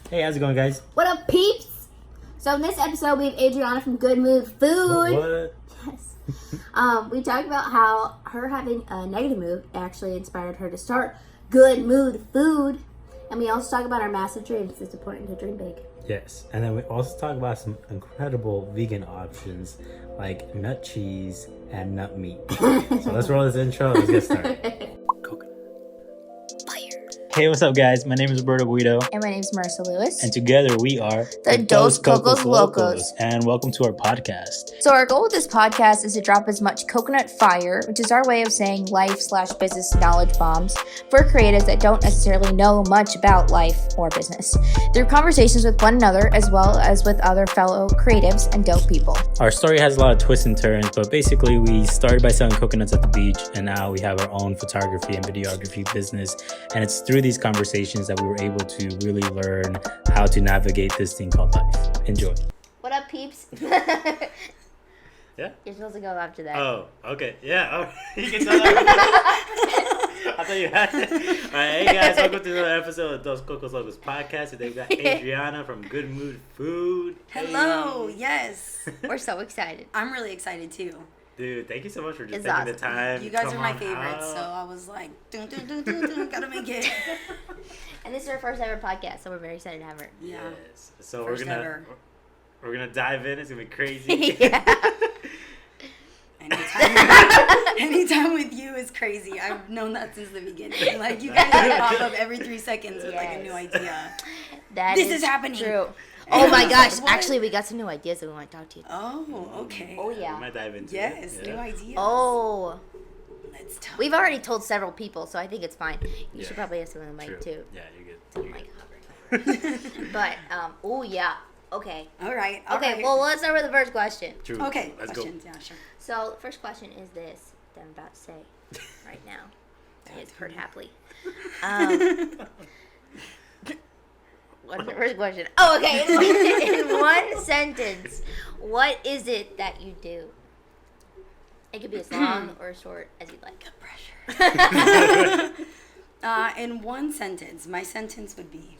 Hey, how's it going, guys? What up, peeps? So in this episode, we have Adriana from Good Mood Food. What? Yes. We talked about how her having a negative mood actually inspired her to start Good Mood Food. And we also talk about our massive dreams. It's important to dream big. Yes, and then we also talk about some incredible vegan options like nut cheese and nut meat. So let's roll this intro. Let's get started. Hey, what's up, guys? My name is Roberto Guido. And my name is Marissa Lewis. And together we are the Dos Cocos Locos. And welcome to our podcast. So our goal with this podcast is to drop as much coconut fire, which is our way of saying life/business knowledge bombs, for creatives that don't necessarily know much about life or business, through conversations with one another as well as with other fellow creatives and dope people. Our story has a lot of twists and turns, but basically we started by selling coconuts at the beach, and now we have our own photography and videography business. And it's through these conversations that we were able to really learn how to navigate this thing called life. Enjoy. What up, peeps? Yeah? You're supposed to go after that. Oh, okay. Yeah. Oh, you can tell that. I thought you had it. All right, hey guys, welcome to another episode of Dos Cocos Locos podcast. Today we got Adriana from Good Mood Food. Hello, yes. We're so excited. I'm really excited too. Dude, thank you so much for just It's taking awesome. the time. You guys Come are my on favorites, out. so I was like, dun, dun, dun, dun, dun, gotta make it. And this is our first ever podcast, so we're very excited to have her. Yeah. Yes. So First we're gonna dive in. It's gonna be crazy. Yeah. Anytime with you is crazy. I've known that since the beginning. Like, you guys pop up every 3 seconds with like a new idea. This is happening. True. And Oh my I was gosh! like, what? Actually, we got some new ideas that we want to talk to you. Oh, okay. Oh We yeah. might dive into Yes, it. new ideas. Oh, Let's talk. we've already told several people, so I think it's fine. You Yeah. should probably have some in the mic True. too. Yeah, you're good. Oh You're my good. god. But oh yeah. Okay. All right. Okay. Well, let's start with the first question. True. Okay. Let's Questions. Yeah, sure. So the first question is this that I'm about to say right now. It's heard happily. What's the first question? Oh, okay. In one sentence, what is it that you do? It could be as long or short as you'd like. Pressure. In one sentence, my sentence would be,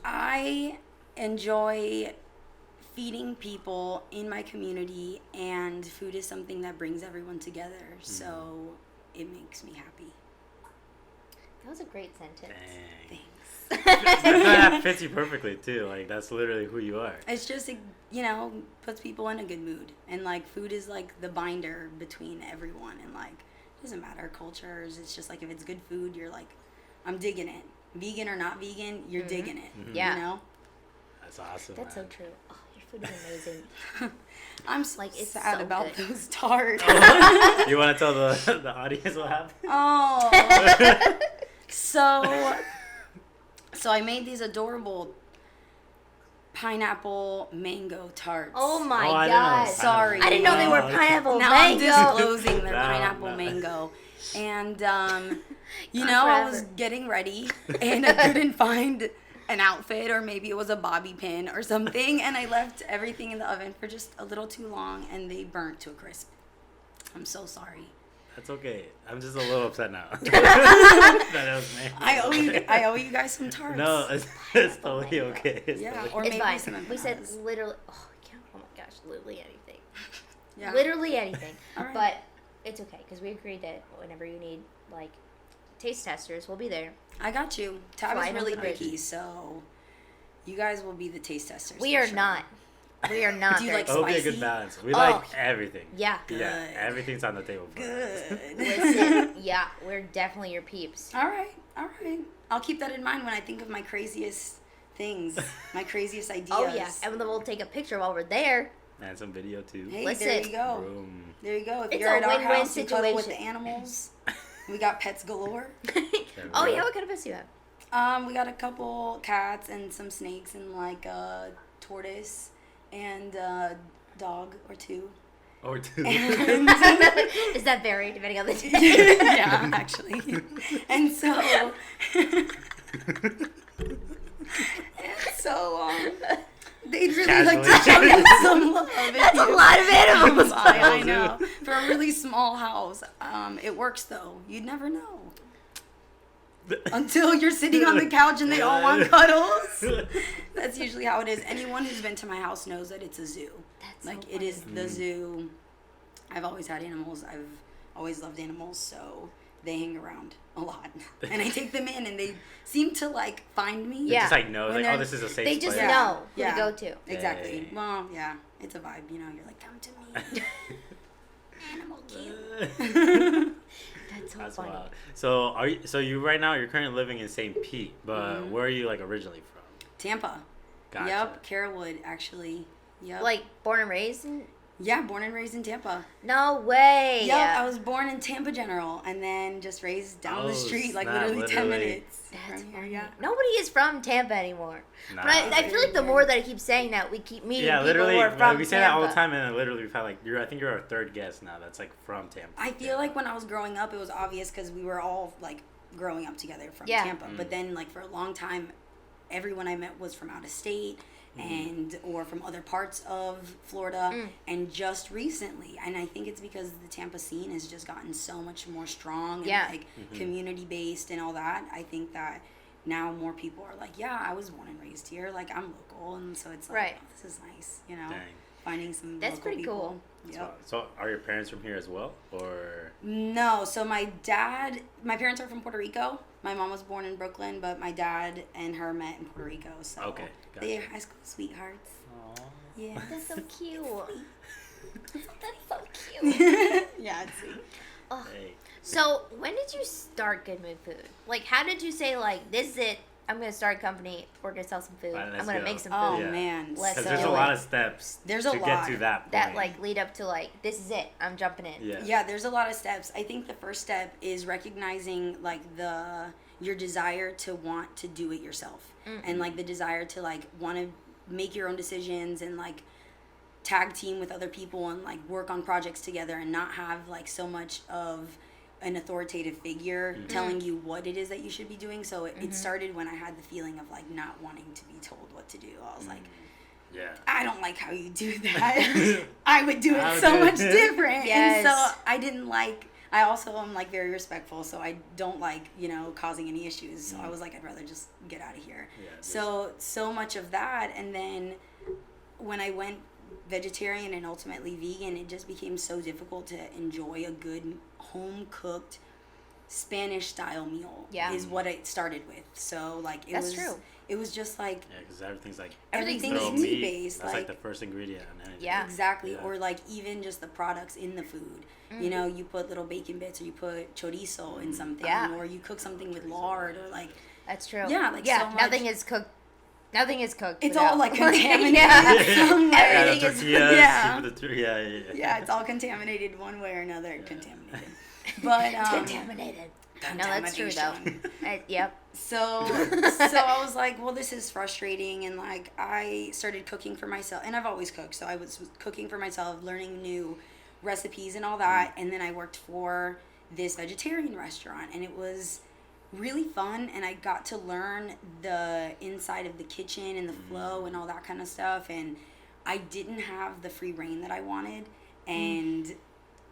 I enjoy feeding people in my community, and food is something that brings everyone together, so it makes me happy. That was a great sentence. Dang. Thanks. That fits you perfectly too. Like that's literally who you are. It's just, puts people in a good mood, and like food is like the binder between everyone, and like it doesn't matter cultures. It's just like if it's good food, you're like, I'm digging it. Vegan or not vegan, you're digging it. Yeah. You know? That's awesome. That's so man. true. Oh, your food is amazing. I'm so Like, it's sad so about good. those tarts. You want to tell the audience what happened? Oh. So I made these adorable pineapple mango tarts. Oh my Oh, I didn't know god. it was Sorry. I didn't know they were Oh, pineapple Now mango. I'm disclosing their No, pineapple no. mango. And, I was forever. getting ready and I couldn't find an outfit, or maybe it was a bobby pin or something, and I left everything in the oven for just a little too long and they burnt to a crisp. I'm so sorry. That's okay. I'm just a little upset now. That was me. I owe you guys some tarts. No, it's totally okay. It's Yeah, totally- or It's maybe fine. some We said empanadas. literally. Oh, I can't. Oh my gosh, literally anything. Yeah. Literally anything. All right. But it's okay because we agreed that whenever you need like taste testers, we'll be there. I got you. Tab Fly is under really the bridge. picky, so you guys will be the taste testers. We for are sure. not. We are not. Do you very- like It'll be a spicy? good balance. We Oh. like everything. Yeah. Yeah, Good. everything's on the table for us. Good. Listen. Yeah, we're definitely your peeps. All right. I'll keep that in mind when I think of my craziest things, my craziest ideas. Oh yeah, and then we'll take a picture while we're there. And some video too. Hey, Listen. there you go. Boom. There you go. If It's you're a at our win-win house, you cuddle with the situation. animals. We got pets galore. Oh go. yeah, what kind of pets do you have? We got a couple cats and some snakes and like a tortoise and a dog or two. Or two. And Is that varied depending on the day? yeah, actually. And so, they'd really like to show you some love. That's a lot of animals. I know. For a really small house. It works though. You'd never know. until you're sitting on the couch and they all want cuddles. That's usually how it is. Anyone who's been to my house knows that it's a zoo. That's like so it is funny. the zoo. I've always had animals. I've always loved animals, so they hang around a lot. And I take them in and they seem to like find me. They Yeah. just like know, When like, oh, they're- this is a safe They place. just Yeah. know who Yeah. to go to. Exactly. Dang. Well, yeah, it's a vibe, you know. You're like, come to me. Animal cute. That's so That's funny. wild. So you right now you're currently living in St. Pete, but where are you like originally from? Tampa. Gotcha. Yep, Carrollwood, actually. Yep. Like born and raised in? Yeah, born and raised in Tampa. No way. Yep, I was born in Tampa General and then just raised down the Oh, street, like snap, literally 10 literally. minutes That's from here. funny. Yeah. Nobody is from Tampa anymore. Nah. But I feel like the more that I keep saying that, we keep meeting Yeah, people literally, who are like, from we say that all the Tampa. time, and then literally we've had like I think you're our third guest now. That's like from Tampa. I feel like when I was growing up, it was obvious because we were all like growing up together from Yeah. Tampa. But then, like, for a long time, everyone I met was from out of state and or from other parts of Florida. And just recently, and I think it's because the Tampa scene has just gotten so much more strong and Yeah. like community based and all that. I think that now more people are like, yeah, I was born and raised here. Like, I'm local. And so it's like, Right. oh, this is nice, you know, Dang. finding some That's local pretty people. cool. Yep. So are your parents from here as well, or? No, so my parents are from Puerto Rico. My mom was born in Brooklyn, but my dad and her met in Puerto Rico. So Okay, they're gotcha. high school sweethearts. Aw. Yeah. That's so cute. That's so cute. Yeah, it's sweet. Oh. Hey. So when did you start Good Mood Food? Like, how did you say, like, this is it, I'm going to start a company, we're going to sell some food, Right, I'm let's going to go. make some Oh food. Yeah. man. Let's Because do there's a it. lot of steps There's a to lot. get to that point. That, like, lead up to, like, this is it, I'm jumping in. Yeah. Yeah, there's a lot of steps. I think the first step is recognizing like your desire to want to do it yourself. And like the desire to like want to make your own decisions and like tag team with other people and like work on projects together and not have like so much of an authoritative figure telling you what it is that you should be doing. So it started when I had the feeling of like not wanting to be told what to do. I was like, Yeah. I don't like how you do that. I would do I it would so do it. much different. Yes. And so I didn't like, I also am like very respectful, so I don't like, you know, causing any issues. So I was like, I'd rather just get out of here. Yeah, So much of that. And then when I went vegetarian and ultimately vegan, it just became so difficult to enjoy a good home cooked Spanish style meal. Yeah. Is what it started with. So like it That's was true. It was just like Yeah, because everything's like everything's throw meat based. That's like Like the first ingredient on anything. Yeah. exactly. Yeah. Or like even just the products in the food. You know, you put little bacon bits or you put chorizo in something. Yeah. Or you cook something with lard or like That's true. Yeah, like yeah, so much- nothing is cooked. Nothing is cooked. it's without- all like contaminated. yeah. somewhere. Yeah, the Everything is- tortillas, yeah. you put the yeah. Yeah, it's all contaminated one way or another. Contaminated. But Contaminated. No, that's true though. contamination. Yep. So I was like, well, this is frustrating, and like I started cooking for myself, and I've always cooked, so I was cooking for myself, learning new recipes and all that, and then I worked for this vegetarian restaurant, and it was really fun, and I got to learn the inside of the kitchen and the flow and all that kind of stuff, and I didn't have the free reign that I wanted, and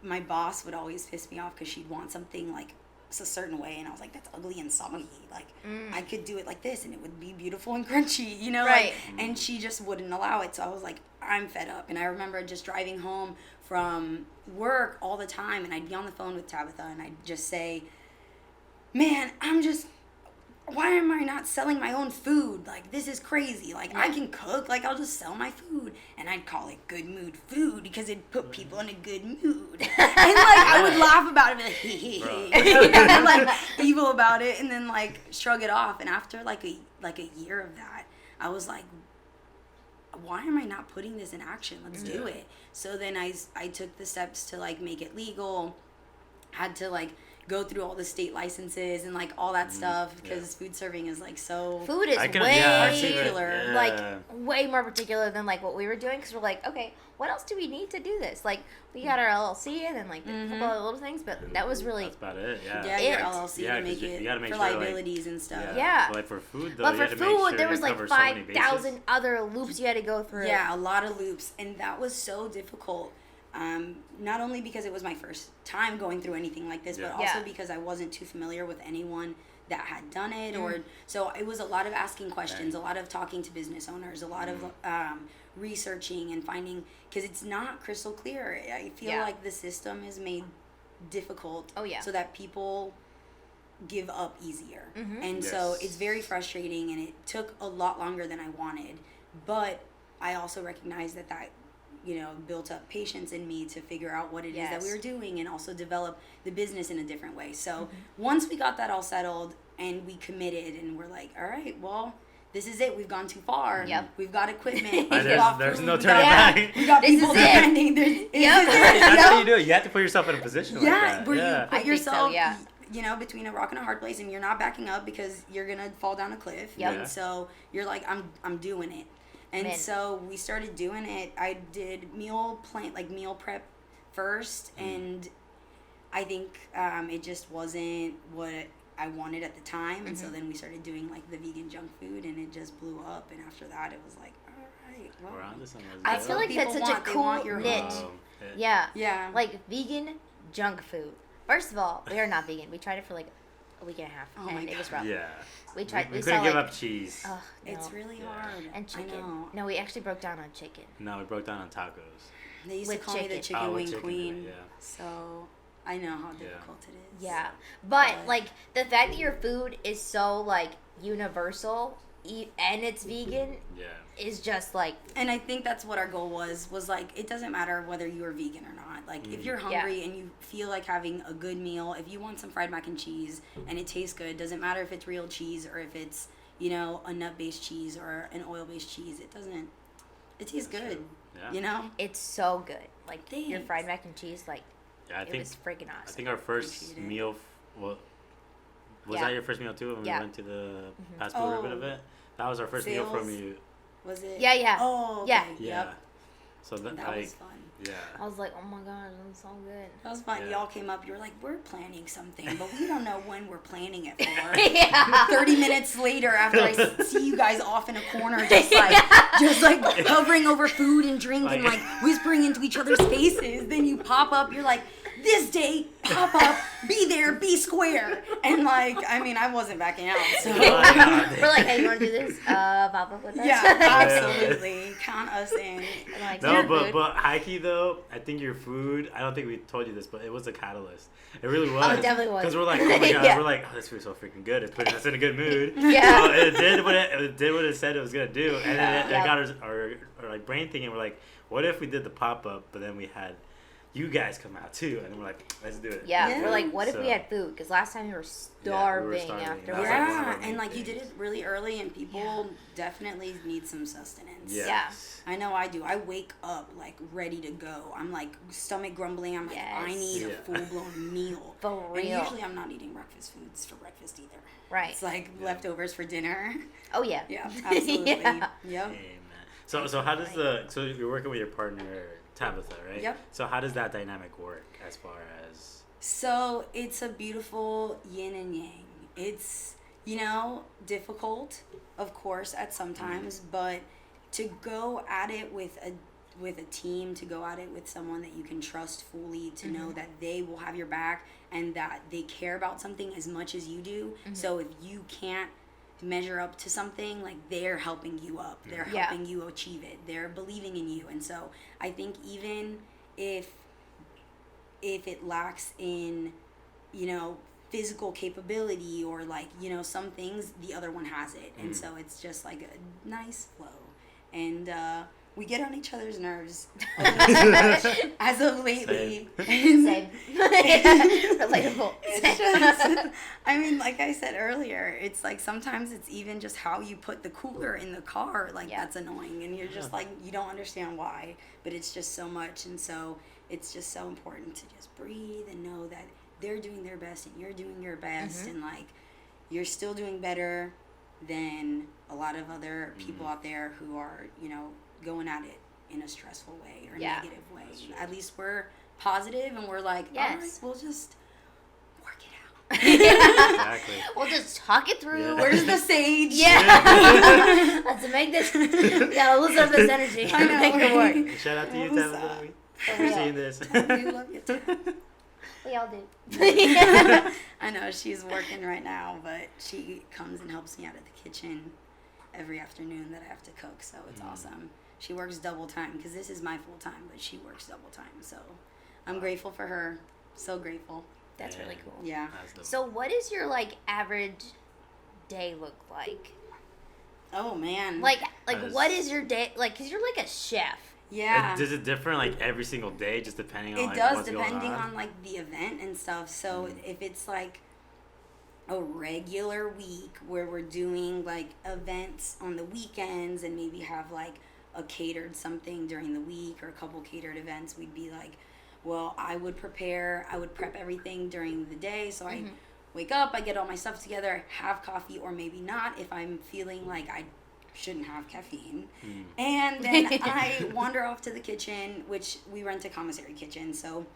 my boss would always piss me off because she'd want something like a certain way, and I was like, that's ugly and soggy. Like I could do it like this and it would be beautiful and crunchy, you know. Right. Like, and she just wouldn't allow it, so I was like, I'm fed up. And I remember just driving home from work all the time, and I'd be on the phone with Tabitha and I'd just say, man, why am I not selling my own food? Like, this is crazy. Like, I can cook. Like, I'll just sell my food. And I'd call it good mood food because it'd put people in a good mood. And, like, I would laugh about it. Like, and, like, evil about it. And then, like, shrug it off. And after, like a year of that, I was like, why am I not putting this in action? Let's do it. So then I took the steps to, like, make it legal. Had to, like, go through all the state licenses and like all that stuff because food serving is like so Food is I can- way yeah, I see that. particular. Yeah. like way more particular than like what we were doing because we're like, okay, what else do we need to do this? Like we got our LLC and then like a couple of little things, but that was really That's about it. Yeah. yeah, It- your LLC Yeah, to 'cause make you it gotta make for sure, like- liabilities and stuff. Yeah. But like for food though, but you for had to make food sure there it was like covers so many bases. 5,000 other loops you had to go through. Yeah, a lot of loops, and that was so difficult. Not only because it was my first time going through anything like this, but Yeah. also Yeah. because I wasn't too familiar with anyone that had done it, or so it was a lot of asking questions, a lot of talking to business owners, a lot of researching and finding, because it's not crystal clear. I feel like the system is made difficult so that people give up easier, and so it's very frustrating, and it took a lot longer than I wanted, but I also recognize that built up patience in me to figure out what it is that we were doing, and also develop the business in a different way. So once we got that all settled and we committed, and we're like, all right, well, this is it. We've gone too far. Yep. We've got equipment. There's no turning back. We got people demanding. That's how you do it. You have to put yourself in a position like that. Where you put yourself, between a rock and a hard place, and you're not backing up because you're gonna fall down a cliff. Yep. And so you're like, I'm doing it. And so we started doing it. I did meal prep first, and I think it just wasn't what I wanted at the time. And so then we started doing like the vegan junk food, and it just blew up. And after that, it was like, all right, well, we're on to something. I feel like that's such a cool niche. Yeah. Like vegan junk food. First of all, we are not vegan. We tried it for like a week and a half, and it was rough. Yeah. We tried. We couldn't give up cheese. No. It's really hard. And chicken. No, we actually broke down on chicken. No, we broke down on tacos. They used to call me the chicken wing queen. So I know how difficult it is. Yeah, but like the fact that your food is so like universal and it's vegan. Is just like, and I think that's what our goal was like, it doesn't matter whether you're vegan or not. Like if you're hungry and you feel like having a good meal, if you want some fried mac and cheese and it tastes good, doesn't matter if it's real cheese or if it's a nut-based cheese or an oil-based cheese, it tastes good. It's so good. Like your fried mac and cheese, like it was freaking awesome. I think our first meal was that your first meal too when we went to the fast food bit of it? That was our first meal from you. Was it? Yeah. Oh, okay. Yeah. So that was fun. Yeah. I was like, oh my gosh, that's so good. That was fun. Y'all came up. You were like, we're planning something, but we don't know when we're planning it for. 30 minutes later, after I see you guys off in a corner, just like hovering over food and drink and like whispering into each other's faces. Then you pop up. You're like, this day, pop up, be there, be square. And like, I mean, I wasn't backing out. So we're like, hey, you want to do this? Pop up with us? Yeah, absolutely. Count us in. Like, no, but hikey though, I think your food, I don't think we told you this, but it was a catalyst. It really was. Oh, it definitely was. Because we're like, oh my god, we're like, oh, this food's so freaking good. It's putting us in a good mood. Yeah. So it did what it said it was gonna do, and then it got our like brain thinking. We're like, what if we did the pop up, but then we had you guys come out too, and we're like, let's do it. Yeah. We're like, what if we had food? Because last time we were starving after. And like you did it really early, and people definitely need some sustenance. Yeah. I know I do. I wake up like ready to go. I'm like stomach grumbling. I'm like, I need a full blown meal. For real. And usually I'm not eating breakfast foods for breakfast either. Right. It's like leftovers for dinner. Oh yeah. Yeah. Absolutely. Yep. Amen. So how does so you're working with your partner Tabitha, right? Yep. So how does that dynamic work as far as? So it's a beautiful yin and yang. It's, difficult, of course, at some times, but to go at it with a team, to go at it with someone that you can trust fully, to know that they will have your back and that they care about something as much as you do. So if you can't measure up to something, like they're helping you up, they're helping you achieve it, they're believing in you. And so I think even if it lacks in physical capability or like some things, the other one has it. And so it's just like a nice flow, and we get on each other's nerves as of lately. Same. Relatable. It's just, I mean, like I said earlier, it's like sometimes it's even just how you put the cooler in the car, like that's annoying, and you're just like, you don't understand why, but it's just so much. And so it's just so important to just breathe and know that they're doing their best and you're doing your best, and like you're still doing better than a lot of other people out there who are going at it in a stressful way or negative way. At least we're positive and we're like, all right, we'll just work it out. Exactly. We'll just talk it through. Yeah. Where's the sage? Yeah. Let's make this. Yeah, lose up this energy. I know, make it work. Shout out to you, Tabitha. We're seeing this. We love you too. We all do. I know she's working right now, but she comes and helps me out at the kitchen every afternoon that I have to cook, so it's awesome. She works double time because this is my full time, but she works double time, so I'm grateful for her. So grateful. That's really cool. Yeah. So what does your like average day look like? Oh man. Like what is your day like? Because you're like a chef. Yeah. Does it differ like every single day, just depending on It like, does, what's depending going on like the event and stuff. So if it's like a regular week where we're doing like events on the weekends and maybe have like a catered something during the week or a couple catered events, we'd be like, well, I would prep everything during the day. So I wake up, I get all my stuff together, have coffee or maybe not if I'm feeling like I shouldn't have caffeine. And then I wander off to the kitchen, which we rent a commissary kitchen. So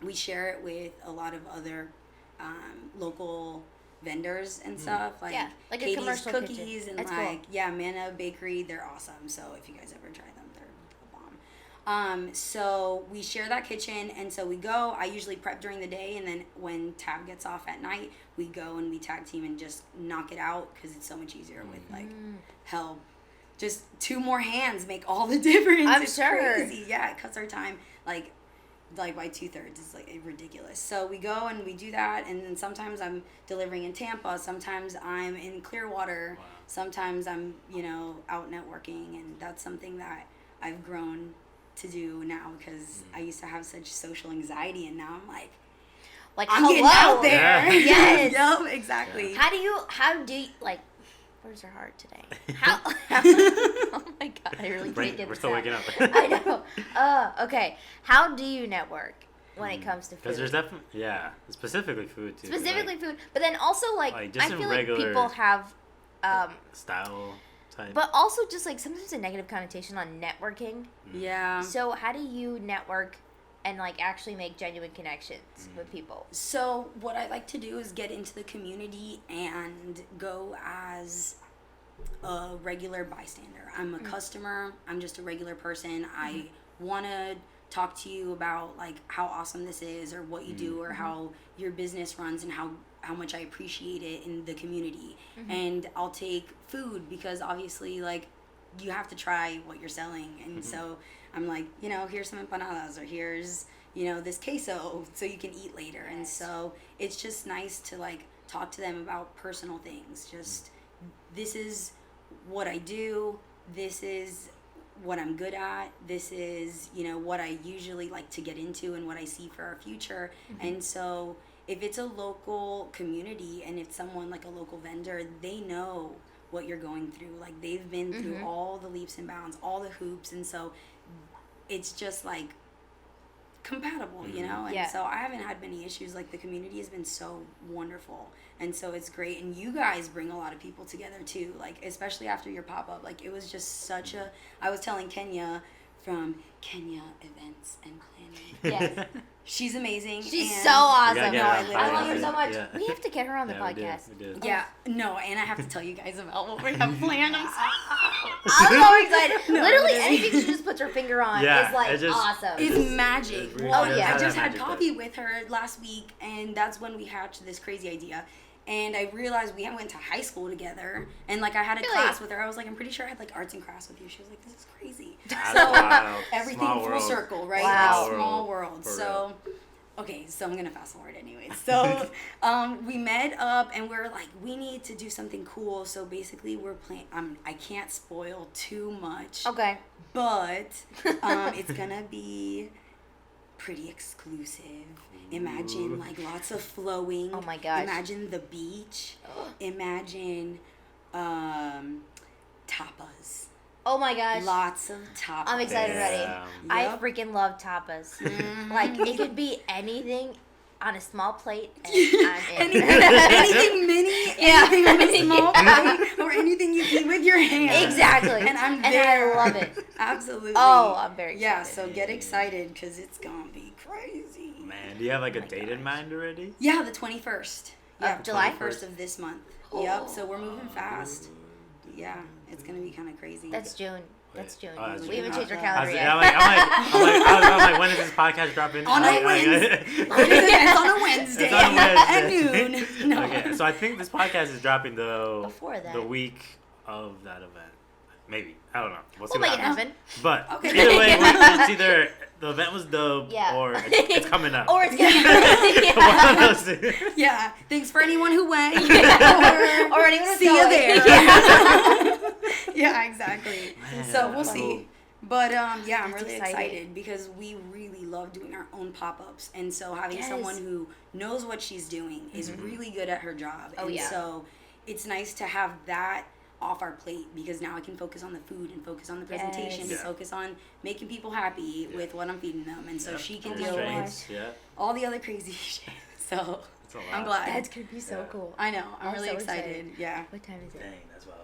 we share it with a lot of other local vendors and stuff, like like a Katie's commercial Cookies kitchen. and That's like cool. Manna Bakery. They're awesome. So if you guys ever try them, they're the bomb. So we share that kitchen, and so we go. I usually prep during the day, and then when Tab gets off at night, we go and we tag team and just knock it out because it's so much easier with like help. Just 2 more hands make all the difference. I'm sure. Crazy. Yeah, it cuts our time like by 2/3. It's like ridiculous. So we go and we do that, and then sometimes I'm delivering in Tampa, sometimes I'm in Clearwater, sometimes I'm out networking, and that's something that I've grown to do now because I used to have such social anxiety, and now I'm like I'm getting out there. Yes. Yep, exactly. How do you like? Where's her heart today? How oh my god, I really can't get We're this still out. waking up. I know. Okay. How do you network when it comes to food? Because there's definitely, specifically food too. Specifically food, but then also like just I in feel like regular people have, style type. but also just like sometimes a negative connotation on networking. Yeah. So how do you network and like actually make genuine connections with people? So what I like to do is get into the community and go as a regular bystander. I'm a customer. I'm just a regular person. I want to talk to you about like how awesome this is or what you do or how your business runs and how much I appreciate it in the community. And I'll take food because obviously like you have to try what you're selling. And so I'm like, here's some empanadas or here's, this queso so you can eat later. And so it's just nice to like talk to them about personal things. Just this is what I do. This is what I'm good at. This is, what I usually like to get into and what I see for our future. And so if it's a local community and it's someone like a local vendor, they know what you're going through. Like they've been through all the leaps and bounds, all the hoops. And so it's just like compatible, And so I haven't had many issues. Like the community has been so wonderful. And so it's great. And you guys bring a lot of people together too. Like, especially after your pop-up, like it was just such I was telling Kenya from Kenya Events and Planning. Yes. She's amazing. She's and so awesome. I love her so much. Yeah. We have to get her on the podcast. We did. Yeah, no, and I have to tell you guys about what we have planned. I'm so excited. No, Literally it is. anything she just puts her finger on Yeah, is like it just- awesome. It's magic. It really Well, does have I just that had magic coffee with her last week, and that's when we hatched this crazy idea. And I realized we went to high school together, and like I had a Really? class with her. I was like, I'm pretty sure I had like arts and crafts with you. She was like, this is crazy. That's So wild. everything Small full world. circle, right? Wow. Small world. For So, okay, so I'm gonna fast forward anyways. So, we met up and we're like, we need to do something cool. So basically, we're playing. I can't spoil too much. Okay. But it's gonna be pretty exclusive. Imagine like lots of flowing. Oh my gosh. Imagine the beach. Imagine tapas. Oh my gosh. Lots of tapas. I'm excited already. Damn. I Yep. freaking love tapas. Like it could be anything on a small plate and I'm in. anything mini, Yeah. anything on a small plate, or anything you eat with your hands. Exactly. And I'm And there. I love it. Absolutely. Oh, I'm very excited. Yeah, so get excited because it's gonna be crazy. Man, do you have like a date in mind already? Yeah, the 21st. Yeah, July? 21st of this month. Yep, so we're moving fast. Yeah, it's gonna be kind of crazy. That's June. That's June. Oh, that's We haven't changed our I calendar was, yet. I was like, when is this podcast dropping? On a Wednesday. It's on a Wednesday. It's on a Wednesday. At noon. No. Okay, so I think this podcast is dropping Before that. the week of that event. Maybe. I don't know. We'll see make what it happens. happen. But Okay. either way, it's either the event was dope or it's coming up. Or it's gonna One of those two. Yeah. Thanks for anyone who went. or anyone who's See you going. there. Yeah. Yeah, exactly. Man, So we'll that's see. cool. But yeah, I'm That's really exciting. excited because we really love doing our own pop-ups, and so having Yes. someone who knows what she's doing is really good at her job. Oh, and yeah. so it's nice to have that off our plate because now I can focus on the food and focus on the presentation Yes. and focus on making people happy with what I'm feeding them, and so Yep. she can All deal the with drinks, Yeah. all the other crazy shit. So It's a lot. I'm glad. That's gonna be so Yeah. cool. I know. I'm I'm really so excited. Yeah. What time is it? Dang, that's wild.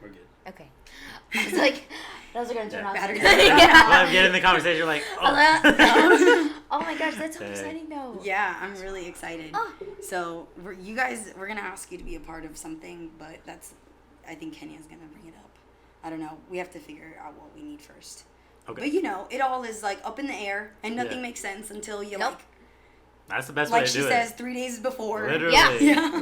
We're good. Okay. I was like, those are gonna turn Yeah. off. Batteries. Yeah. Well, I'm getting in the conversation like, Oh my gosh, that's so Dang. exciting though. Yeah, I'm really excited. Oh. So we're gonna ask you to be a part of something, but I think Kenya's gonna bring it up. I don't know. We have to figure out what we need first. Okay. But it all is like up in the air, and nothing Yeah. makes sense until you Nope. That's the best way like to she do says it. 3 days before. Literally. Yeah.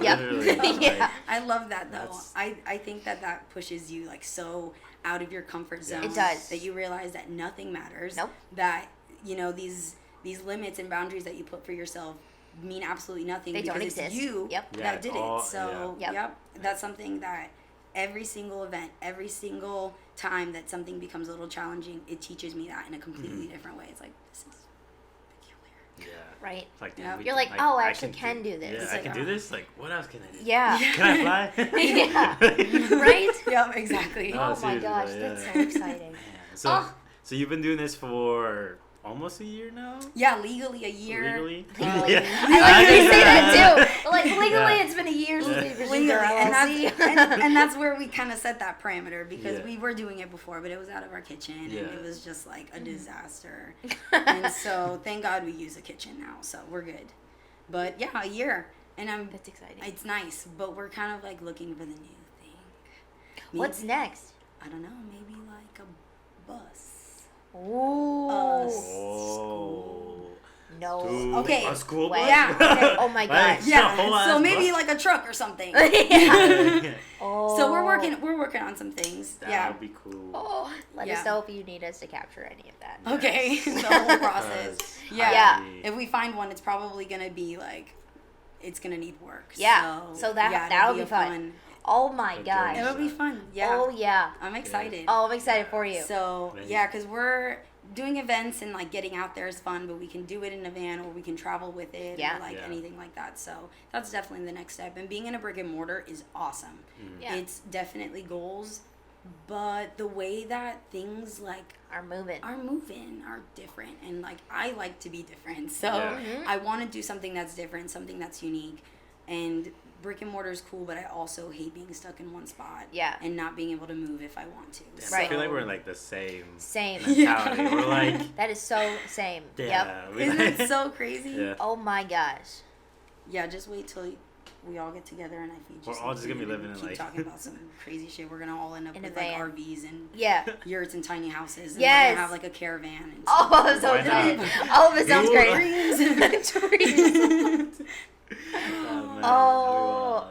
Yeah. Literally. Yeah. I love that though. That's- I think that pushes you like so out of your comfort zone. It does. That you realize that nothing matters. Nope. That these limits and boundaries that you put for yourself mean absolutely nothing. They because don't it's exist. you Yep. Yeah, that it's did all- it. So yeah. yep, that's something that every single event, every single time that something becomes a little challenging, it teaches me that in a completely different way. It's like this is peculiar. Yeah. Right. Like, Yeah. we You're can- like, oh, I I actually can do this. Yeah, It's I like, can do this. Like, what else can I do? Yeah. Can I fly? Yeah. Right? Yeah, exactly. No. Oh my seriously, gosh, though, that's yeah. so exciting. So, Oh. so you've been doing this for almost a year now? Yeah, legally a year. Legally? Legally. Yeah. I like when you say that Yeah. too. Like legally, Yeah. it's been a year since we've Legally, received our and LLC. and that's where we kind of set that parameter because Yeah. we were doing it before, but it was out of our kitchen Yeah. and it was just like a disaster. And so thank God we use a kitchen now, so we're good. But yeah, a year, and That's exciting. it's nice, but we're kind of like looking for the new thing. What's Maybe- next? I don't know, maybe like a bus. Ooh. Oh. No. Dude, Okay. A school Wait. bus? Yeah, okay. Oh my Like, gosh. a Yeah, whole so ass maybe bus? like a truck or something. Yeah. Oh. So we're working on some things. That Yeah. would be cool. Oh, let Yeah. us know if you need us to capture any of that. Okay, the whole process. Yeah. Yeah. If we find one, it's probably gonna be like, it's gonna need work. Yeah. So it'll that'll be a fun. Oh my Okay. gosh. It'll be fun. Yeah. Oh yeah. I'm excited. Oh, I'm excited for you. So Amazing. yeah, because we're doing events and like getting out there is fun, but we can do it in a van or we can travel with it Yeah. or like Yeah. anything like that. So that's definitely the next step. And being in a brick and mortar is awesome. Yeah. It's definitely goals, but the way that things like Are moving. are moving are different, and like I like to be different, so Yeah. Mhm. I want to do something that's different, something that's unique. And brick and mortar is cool, but I also hate being stuck in one spot. Yeah. And not being able to move if I want to. Damn, Right. I feel like we're in like the same Same. mentality. We're like, That is so same. Yep. yeah. we Isn't like- it so crazy? Yeah. Oh my gosh. Yeah, just wait till we all get together and I feed you. We're all just gonna be something and living in, keep like- talking about some crazy shit. We're gonna all end up In a with like van. RVs and Yeah. yurts and tiny houses. And Yes. We're gonna have like a caravan. And Oh, I'm so Why excited. not? All of it sounds Dude. great. Dreams. Oh, man.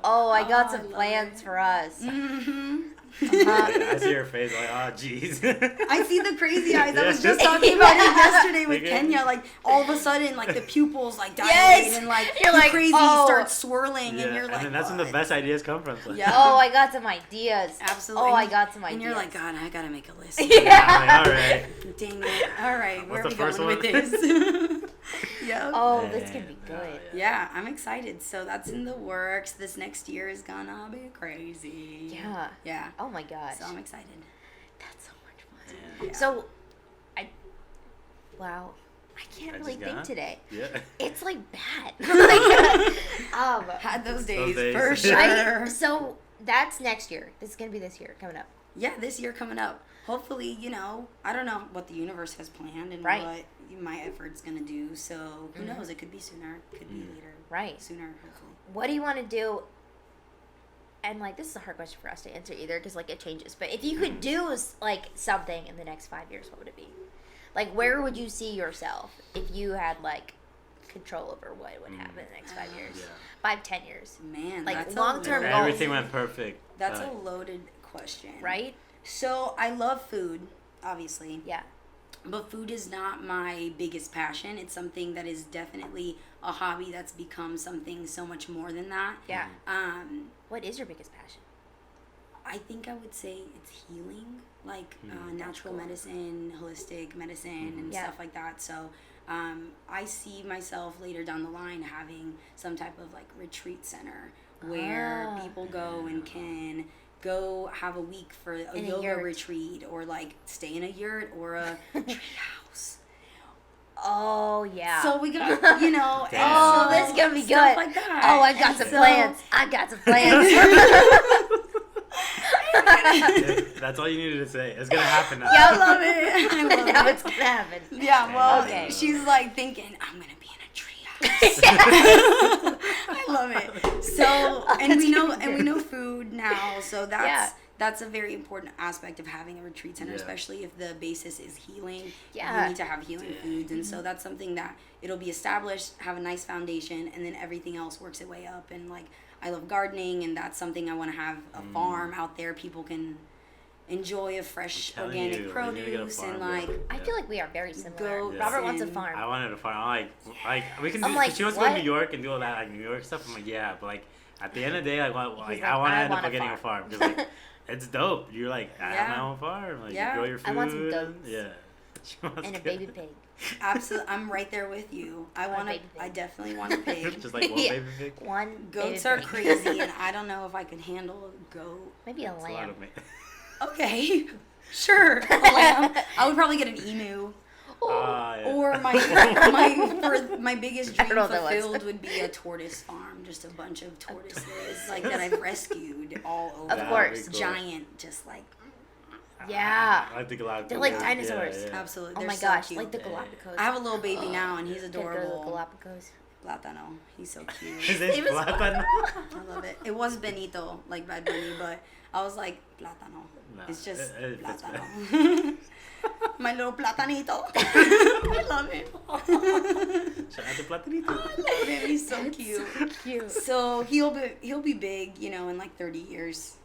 Oh, I got Oh, some I love plans it. for us. Mm-hmm. I see your face like, oh, jeez. I see the crazy eyes. I was Yeah. just talking about it yesterday with Okay. Kenya. Like all of a sudden, like the pupils like dilate Yes. and like You're the like, crazy oh. starts swirling, Yeah, and you're like, then that's when the "What?" best ideas come from. So. Yeah. Oh, I got some ideas. Absolutely. Oh, I got some ideas. And you're like, God, I gotta make a list. Yeah. I'm like, all right. Dang it. All right, where are What's we the first going with one? this? Yeah. Oh, Man, this could be good. Yeah, I'm excited. So that's in the works. This next year is gonna be crazy. Yeah. Yeah. Oh my gosh. So I'm excited. That's so much fun. Yeah. So, wow. I can't I really just think got- today. Yeah. It's like bad. Like, Had those Those days, days. for sure. right? So that's next year. This is gonna be this year coming up. Yeah, this year coming up. Hopefully, I don't know what the universe has planned and Right. what my effort's gonna do. So who knows? It could be sooner. It could be later. Right. Sooner, hopefully. What do you want to do and like this is a hard question for us to answer either because like it changes. But if you could do like something in the next 5 years, what would it be? Like where would you see yourself if you had like control over what would happen in the next 5 years, 5-10 years? Man, like that's long-term goals. Everything went perfect. That's a loaded question, right? So I love food, obviously. Yeah. But food is not my biggest passion. It's something that is definitely a hobby that's become something so much more than that. Yeah. What is your biggest passion? I think I would say it's healing, like natural medicine, holistic medicine, and stuff like that. So I see myself later down the line having some type of like retreat center where people go and can go have a week for a yoga retreat, or like stay in a yurt or a tree house. Oh yeah. So we got, you know, oh, this is gonna be good. Like that. Oh, I got some plans. I got some plans. That's all you needed to say. It's gonna happen now. Yeah, I love it. I love now it. it's gonna happen. Yeah, well, Okay. she's like thinking, I'm gonna be in a treehouse. I love it. So, and we know food now, so that's a very important aspect of having a retreat center, especially if the basis is healing. Yeah. You need to have healing foods, and so that's something that it'll be established, have a nice foundation, and then everything else works its way up. And like, I love gardening, and that's something I want to have a farm out there. People can enjoy a fresh organic produce and like. I feel like we are very similar. Goats Robert wants a and- farm. I wanted a farm. Like we can. I'm Do, like, she wants to go to what? New York and do all that like New York stuff. I'm like, yeah, but like at the end of the day, I want like, I want to I end up want a getting a farm because like it's dope. You're like, I have my own farm. Like, you grow your food. I want some goats. Yeah. She wants And a goats. baby pig. Absolutely, I'm right there with you. I want a want to. baby pig. I definitely want a pig. Just like one Yeah. baby pig. One Goats baby are pig. crazy, and I don't know if I could handle a goat. Maybe a It's a lot lamb. of meat. Okay, sure. A lamb. I would probably get an emu. Yeah. Or my biggest I dream don't know what that was. fulfilled would be a tortoise farm, just a bunch of tortoises like that I've rescued all over. Of course. Cool. Giant, just like Yeah. I think a lot of They're people like do. dinosaurs. Yeah. absolutely. Oh They're my so gosh, cute. like the Galapagos. I have a little baby now, and he's Gotta go to the adorable. Galapagos. Platano, he's so cute. His name's name is Platano. I love it. It was Benito, like Bad Bunny, but I was like, Platano. No, It's just it fits Platano. My little Platanito. I love him. Shout out to Platanito. I love him. He's so cute. Cute. So he'll be big, you know, in like 30 years.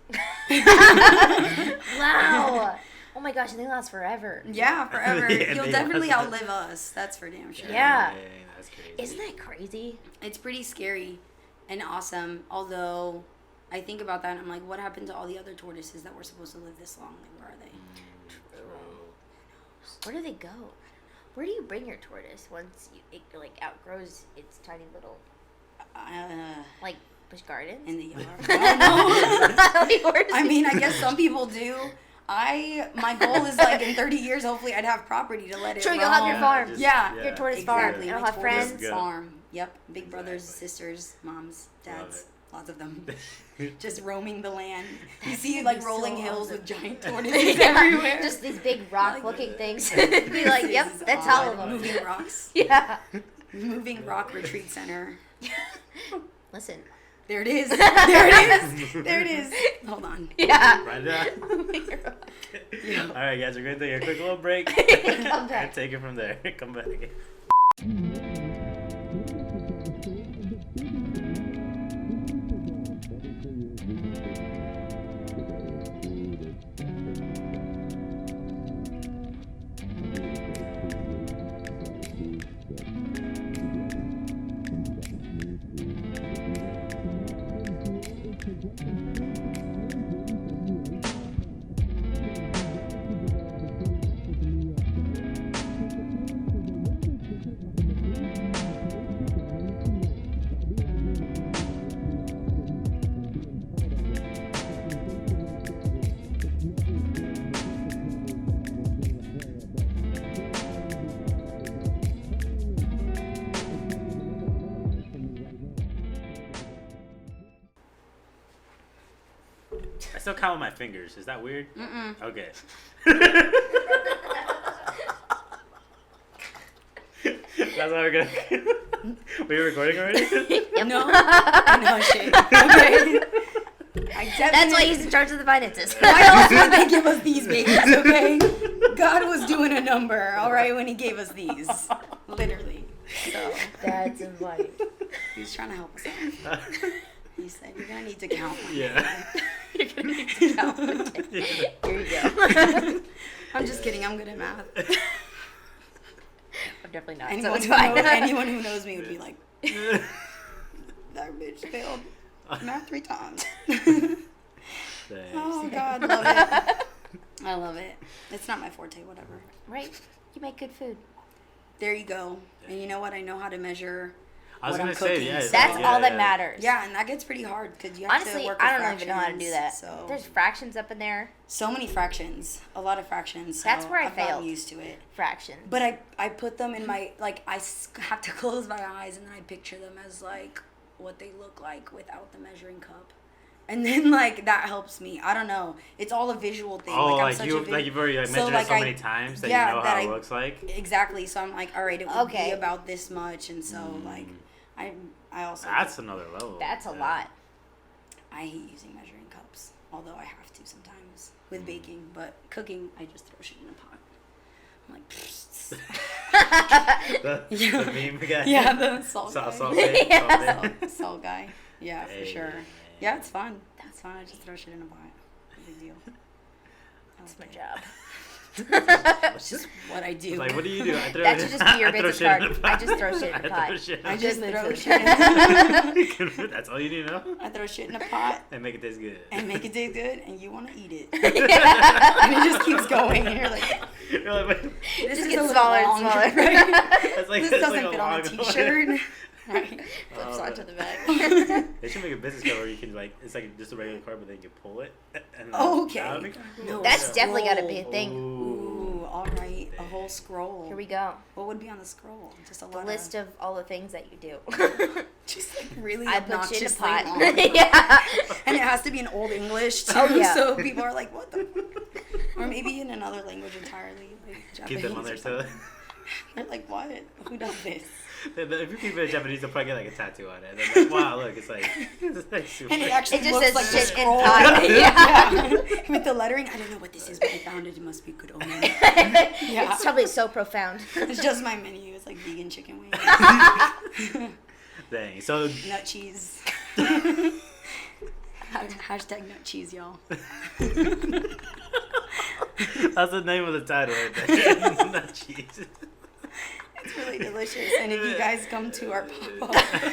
Wow. Oh my gosh, and they last forever. Yeah, forever. Yeah, He'll they definitely last- outlive us. That's for damn sure. Yeah. That's crazy. Isn't that crazy? It's pretty scary and awesome. Although I think about that and I'm like, what happened to all the other tortoises that were supposed to live this long? Like, where are they? Where do they go? Where do you bring your tortoise once it like outgrows its tiny little like Busch Gardens? In the yard. I don't know. Like, where does I it- mean, I guess some people do. My goal is like in 30 years, hopefully, I'd have property to let it. Sure, you'll roam. have your farm. Yeah. Your tortoise farm. Exactly. You'll My have tortoise friends. Good. farm. Yep. Big brothers, Exactly. sisters, moms, dads. Love Lots of them. Just roaming the land. You see like so rolling hills awesome. with giant tortoises Yeah, everywhere. just these big rock-looking Like, things. Be like, yep, This is that's all odd. of them. Moving rocks. Yeah. Moving rock retreat center. Listen. There it is. There it is. There it is. Hold on. Yeah. Right now. Moving rock. All right, guys, we're going to take a quick little break. Come back. And take it from there. Come back. I still count with my fingers. Is that weird? Mm-mm. Okay. That's how we're gonna. Were you recording already? No. No shit. Okay. That's why he's in charge of the finances. Why else would they give us these babies, okay? God was doing a number, all right, when he gave us these. Literally. So That's funny. he was trying to help us out. He said, you're going to need to count one day." Yeah. You're going to need to count one day. Here you go. I'm just kidding. I'm good at math. I'm definitely not. Anyone, So it's fine. anyone who knows me would be like, that bitch failed math 3 times. Oh, God. Love it. I love it. It's not my forte, whatever. Right. You make good food. There you go. And you know what? I know how to measure I was what gonna I'm say, cooking. yeah. So- That's all that matters. Yeah, and that gets pretty hard because you have to Honestly, work with I don't even know how to do that. fractions, So There's fractions up in there. so many fractions, a lot of fractions. So That's where I I've gotten failed. used to it. Fractions. But I put them in my, like, have to close my eyes and then I picture them as, like, what they look like without the measuring cup. And then, like, that helps me. I don't know. It's all a visual thing. Oh, I'm like such you've already measured it so many times that you know how it looks like. Exactly. So I'm like, all right, it would Okay. be about this much. And so, like, I also... That's another level. That's a lot. I hate using measuring cups, although I have to sometimes with baking. But cooking, I just throw shit in a pot. I'm like, the meme guy. yeah, the salt guy. Salt guy. Yeah, for Hey, sure. man. Yeah, it's fun. It's fun. I just throw shit in a pot. No big deal. That's my job. It's just what I do. Like, what do you do? I throw That it should in- just be your I throw business shit in card. a pot. I just throw shit in a pot. I throw shit in a I just Good throw food. shit in That's all you need to know? I throw shit in a pot And make it taste good. and make it taste good, and you want to eat it. And it just keeps going, and you're like, You're like, wait, this Just is gets a little smaller and long, smaller. right? that's like, This that's doesn't like fit on a long- t-shirt. Right. Flips onto the back. They should make a business card where you can, like, it's like just a regular card, but then you can pull it. And Oh, okay. That would be kinda cool. No, That's Yeah. definitely got to be a Ooh. thing. Ooh, all right. A whole scroll. Here we go. What would be on the scroll? Just a The lot list of all the things that you do. just like really I put shit in a obnoxiously pot. long. Yeah. And it has to be in Old English too, Oh, yeah. so people are like, "What the?" Or maybe in another language entirely, like Japanese. Keep them on there or too. something. They're like, "What? Who does this?" If you keep it in Japanese, they'll probably get like a tattoo on it. And they're like, wow, look, it's like super. And it actually It just looks says like the shit in scroll. pot. Yeah. With the lettering, I don't know what this is, but I found it. It must be good omen. Yeah. It's probably so profound. It's just my menu. It's like vegan chicken wings, Dang. So nut cheese. Hashtag nut cheese, y'all. that's the name of the title right there. Nut cheese. It's really delicious. And if you guys come to our pop-up,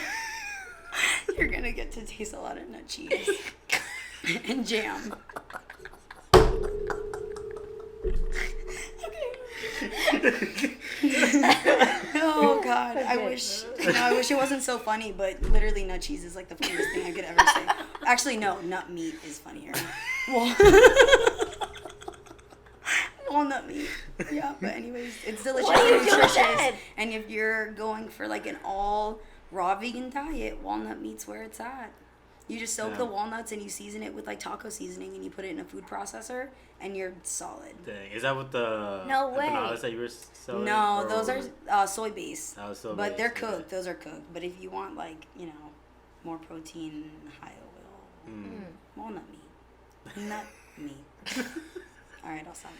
you're going to get to taste a lot of nut cheese and jam. Oh, God. I wish it wasn't so funny, but literally nut cheese is like the funniest thing I could ever say. Actually, no, nut meat is funnier. Walnut meat. Yeah, but anyways, it's delicious What are you and doing with nutritious. that? And if you're going for like an all raw vegan diet, walnut meat's where it's at. You just soak the walnuts and you season it with like taco seasoning and you put it in a food processor and you're solid. Dang. Is that what the No way. empanadas that you were selling? No, or- those are soy based. Oh, soy But they're based, cooked. okay. Those are cooked. But if you want like, more protein, high oil, walnut meat, nut meat. All right, I'll stop.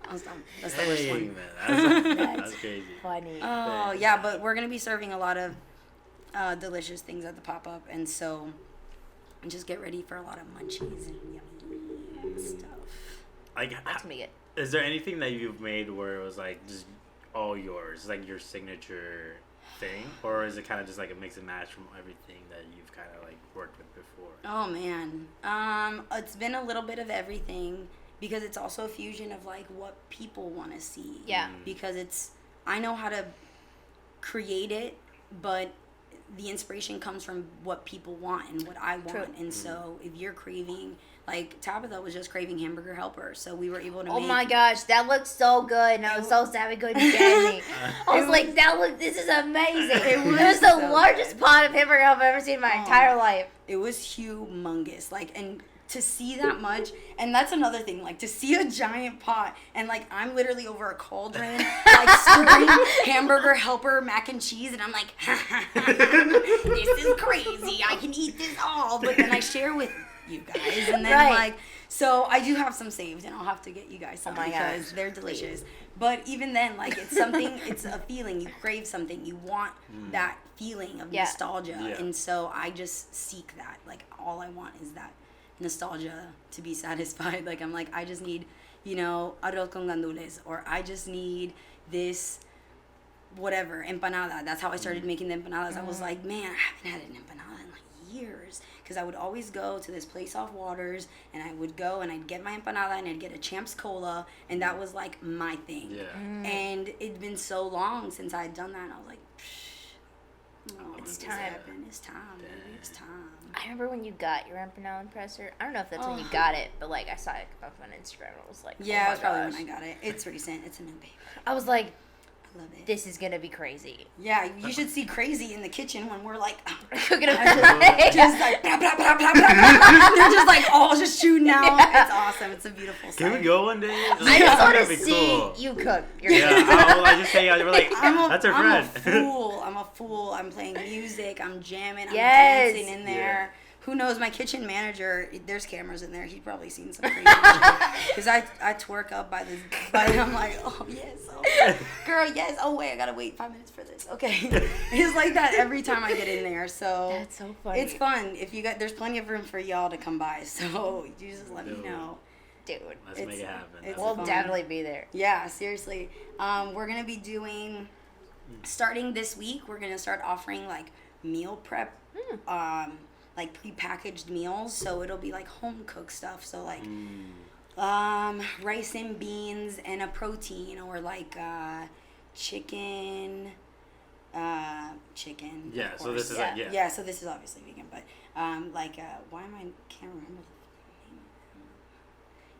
I'll stop. That's the worst Dang, one. man. That's crazy. Funny. Oh, yeah, but we're going to be serving a lot of delicious things at the pop-up, and so just get ready for a lot of munchies and yummy stuff. Like, That's gonna be good. is there anything that you've made where it was like just all yours, like your signature thing, or is it kind of just like a mix and match from everything that you've kind of like worked with before? Oh, man. It's been a little bit of everything because it's also a fusion of, like, what people want to see. Yeah. Because I know how to create it, but the inspiration comes from what people want and what I want. True. And so if you're craving, like Tabitha was just craving hamburger helper, so we were able to Oh make... my gosh, that looks so good, and I was so sad we couldn't get any. I was like, this is amazing. It was the so largest good. pot of hamburger I've ever seen in my entire life. It was humongous. Like, and to see that much, and that's another thing, like to see a giant pot and like I'm literally over a cauldron like stirring hamburger helper mac and cheese, and I'm like this is crazy, I can eat this all, but then I share with you guys, and then like, so I do have some saved, and I'll have to get you guys some because they're delicious. But even then, like, it's something, it's a feeling, you crave something, you want that feeling of nostalgia, and so I just seek that, like all I want is that nostalgia to be satisfied. Like I'm like, I just need, you know, arroz con gandules, or I just need this whatever empanada. That's how I started making the empanadas. I was like, man, I haven't had an empanada in like years, because I would always go to this place off Waters, and I would go and I'd get my empanada and I'd get a Champs Cola, and that was like my thing. And it'd been so long since I had done that, and I was like, oh, it's time. It's time, baby. It's time. I remember when you got your empanada presser. I don't know if that's when you got it, but like I saw it up on Instagram and I was like, yeah, it was probably when I got it. It's recent. It's a new baby. I was like, I love it. This is gonna be crazy. Yeah, you should see Crazy in the kitchen when we're like cooking up just like blah, blah, blah, blah, blah, blah. They're just like all just shooting out. It's awesome. It's a beautiful sight. Can we go one day? I just want to see you cook. I just hang out. We're like, that's our friend. I'm a fool. I'm playing music. I'm jamming. I'm dancing in there. Yeah. Who knows? My kitchen manager, there's cameras in there. He's probably seen some crazy shit. Because I twerk up by I'm like, oh, yes. Oh, girl, yes. Oh, wait. I got to wait 5 minutes for this. Okay. It's like that every time I get in there. So that's so funny. It's fun. If you got, there's plenty of room for y'all to come by. So you just let me know. Dude. Let's make it happen. We'll definitely be there. Yeah, seriously. We're going to be doing, starting this week, we're going to start offering like meal prep. Like prepackaged meals, so it'll be like home cooked stuff. So like rice and beans and a protein, or like chicken. Yeah. So this is yeah. So this is obviously vegan, but why am I can't remember the name.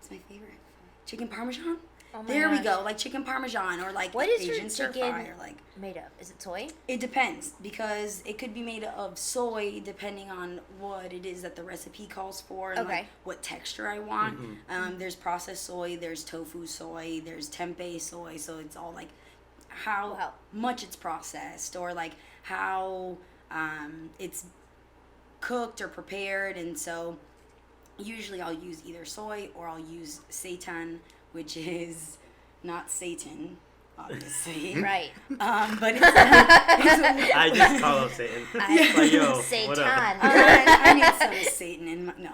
It's my favorite. Chicken parmesan. Oh there we go, like chicken parmesan, or like what is Asian your stir chicken fry, or like made of? Is it soy? It depends, because it could be made of soy depending on what it is that the recipe calls for, and like what texture I want. There's processed soy, there's tofu soy, there's tempeh soy, so it's all like how much it's processed, or like how it's cooked or prepared. And so usually I'll use either soy or I'll use seitan, which is not Satan, obviously. Right. But it's I just call him Satan. Like, yo, Satan. what up? I need some Satan in my, no.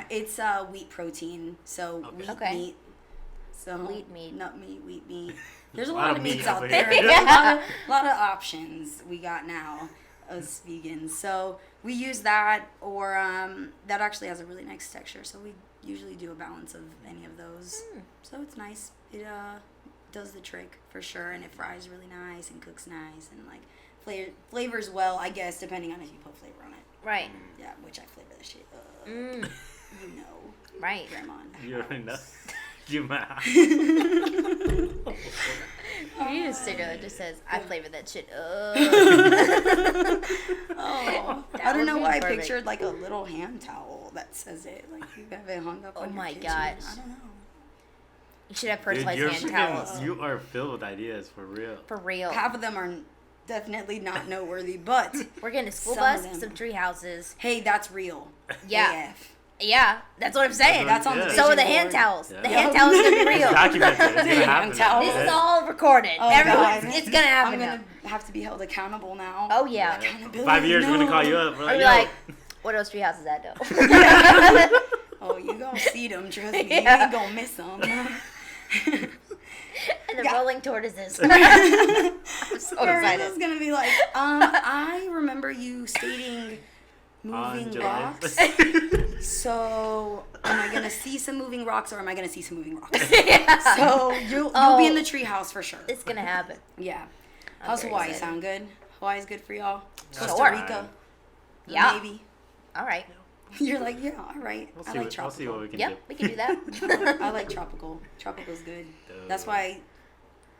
It's wheat protein, so wheat meat. So wheat meat. Nut meat, wheat meat. There's a lot of meats out there. Yeah. A lot of options we got now as vegans. So we use that, or that actually has a really nice texture, so we usually do a balance of any of those. So it's nice. It does the trick for sure, and it fries really nice and cooks nice, and like flavors well, I guess, depending on if you put flavor on it. Right. Yeah, which I flavor the shit. You know. Right. Grandma. You already know. You mad. You need a sticker that just says, I flavor that shit. I don't know why I pictured like a little hand towel that says it. Like you have it hung up on your kitchen. Gosh. I don't know. You should have personalized hand towels. You are filled with ideas, for real. For real. Half of them are definitely not noteworthy, but we're getting a school bus, some tree houses. Hey, that's real. Yeah. AF. Yeah, that's what I'm saying. That's on the So are the hand towels. Yeah. The hand towels are going to be real. It's documented. It's going to happen. This is all recorded. Oh, God. It's going to happen. I'm going to have to be held accountable now. Oh, yeah. 5 years, we're going to call you up. I'll be like, what else tree houses that though? Oh, you going to see them, trust me. You ain't going to miss them. And the rolling tortoises. I'm so excited. Is going to be like, I remember you stating moving rocks. So, am I gonna see some moving rocks, or am I gonna see some moving rocks? Yeah. So you'll be in the treehouse for sure. It's gonna happen. Yeah. How's Hawaii excited. Sound good? Hawaii's good for y'all. Sure. Costa Rica. Yeah. Maybe. All right. You're like, yeah, all right. We'll I like tropical. We'll see what we can do. Yep, we can do that. I like tropical. Tropical's good. That's why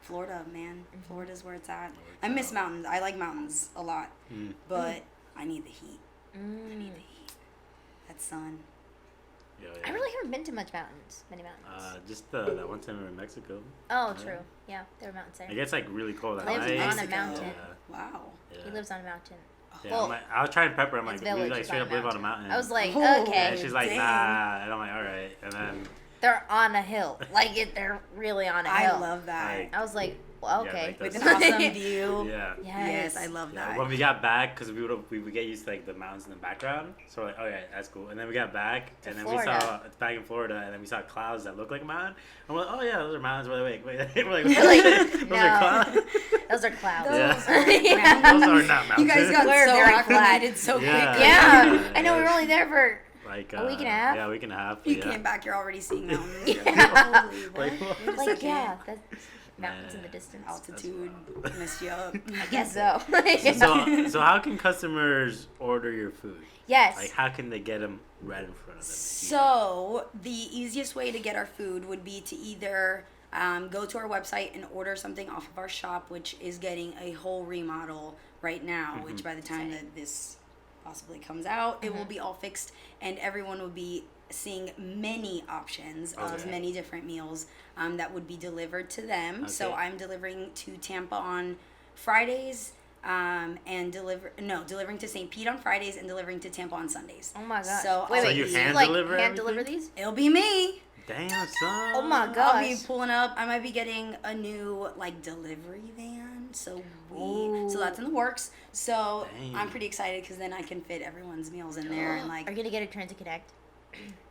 Florida, man. Florida's where it's at. I miss mountains. I like mountains a lot, but I need the heat. I need the heat. That sun. Yeah, I really haven't been to many mountains. Just that one time we were in Mexico. Oh, true. Yeah, there were mountains there. It gets like really cold at Lives night. on a Mexico. mountain. Wow. Yeah. He lives on a mountain. Yeah, Well, I'm like, I was trying to prep her. I'm like, his we village like is straight on up a live on a mountain. mountain. I was like, Oh, okay. And she's like, dang. nah. And I'm like, all right. And then They're on a hill. They're really on a hill. I love that. Like, I was like, well, Yeah, okay. like With an that's- awesome view. yeah. Yes, I love Yeah, that. when we got back, because we would get used to like the mountains in the background, so we're like, oh yeah, that's cool. And then we got back, To and then Florida. we saw it's back in Florida, and then we saw clouds that look like a mountain. And we're like, oh yeah, those are mountains. We're like, wait, we're like, We're like, those no. are clouds. Those are clouds. Yeah. Those are not mountains. You guys got We're so very acclimated so Yeah. quickly. Yeah. I know we were only there for like a week and a half? Yeah, a week and a half. You yeah. came back, you're already seeing mountains. Yeah. Holy, what? Like, Wait a like, second. yeah, that's mountains in the distance. Altitude messed you up. I guess so. so how can customers order your food? Yes. Like, how can they get them right in front of them? So the easiest way to get our food would be to either go to our website and order something off of our shop, which is getting a whole remodel right now, which by the time that this possibly comes out, it will be all fixed and everyone will be seeing many options of Okay. many different meals that would be delivered to them. So Okay. I'm delivering to Tampa on Fridays and delivering to St. Pete on Fridays and delivering to Tampa on Sundays. Oh my gosh. So wait, I'll wait. you be- hand like deliver hand everything? deliver these? It'll be me. Damn, son. Oh my I'll gosh. be pulling up. I might be getting a new like delivery van. So so that's in the works. So Dang. I'm pretty excited because then I can fit everyone's meals in there and Are like you gonna get a Transit Connect?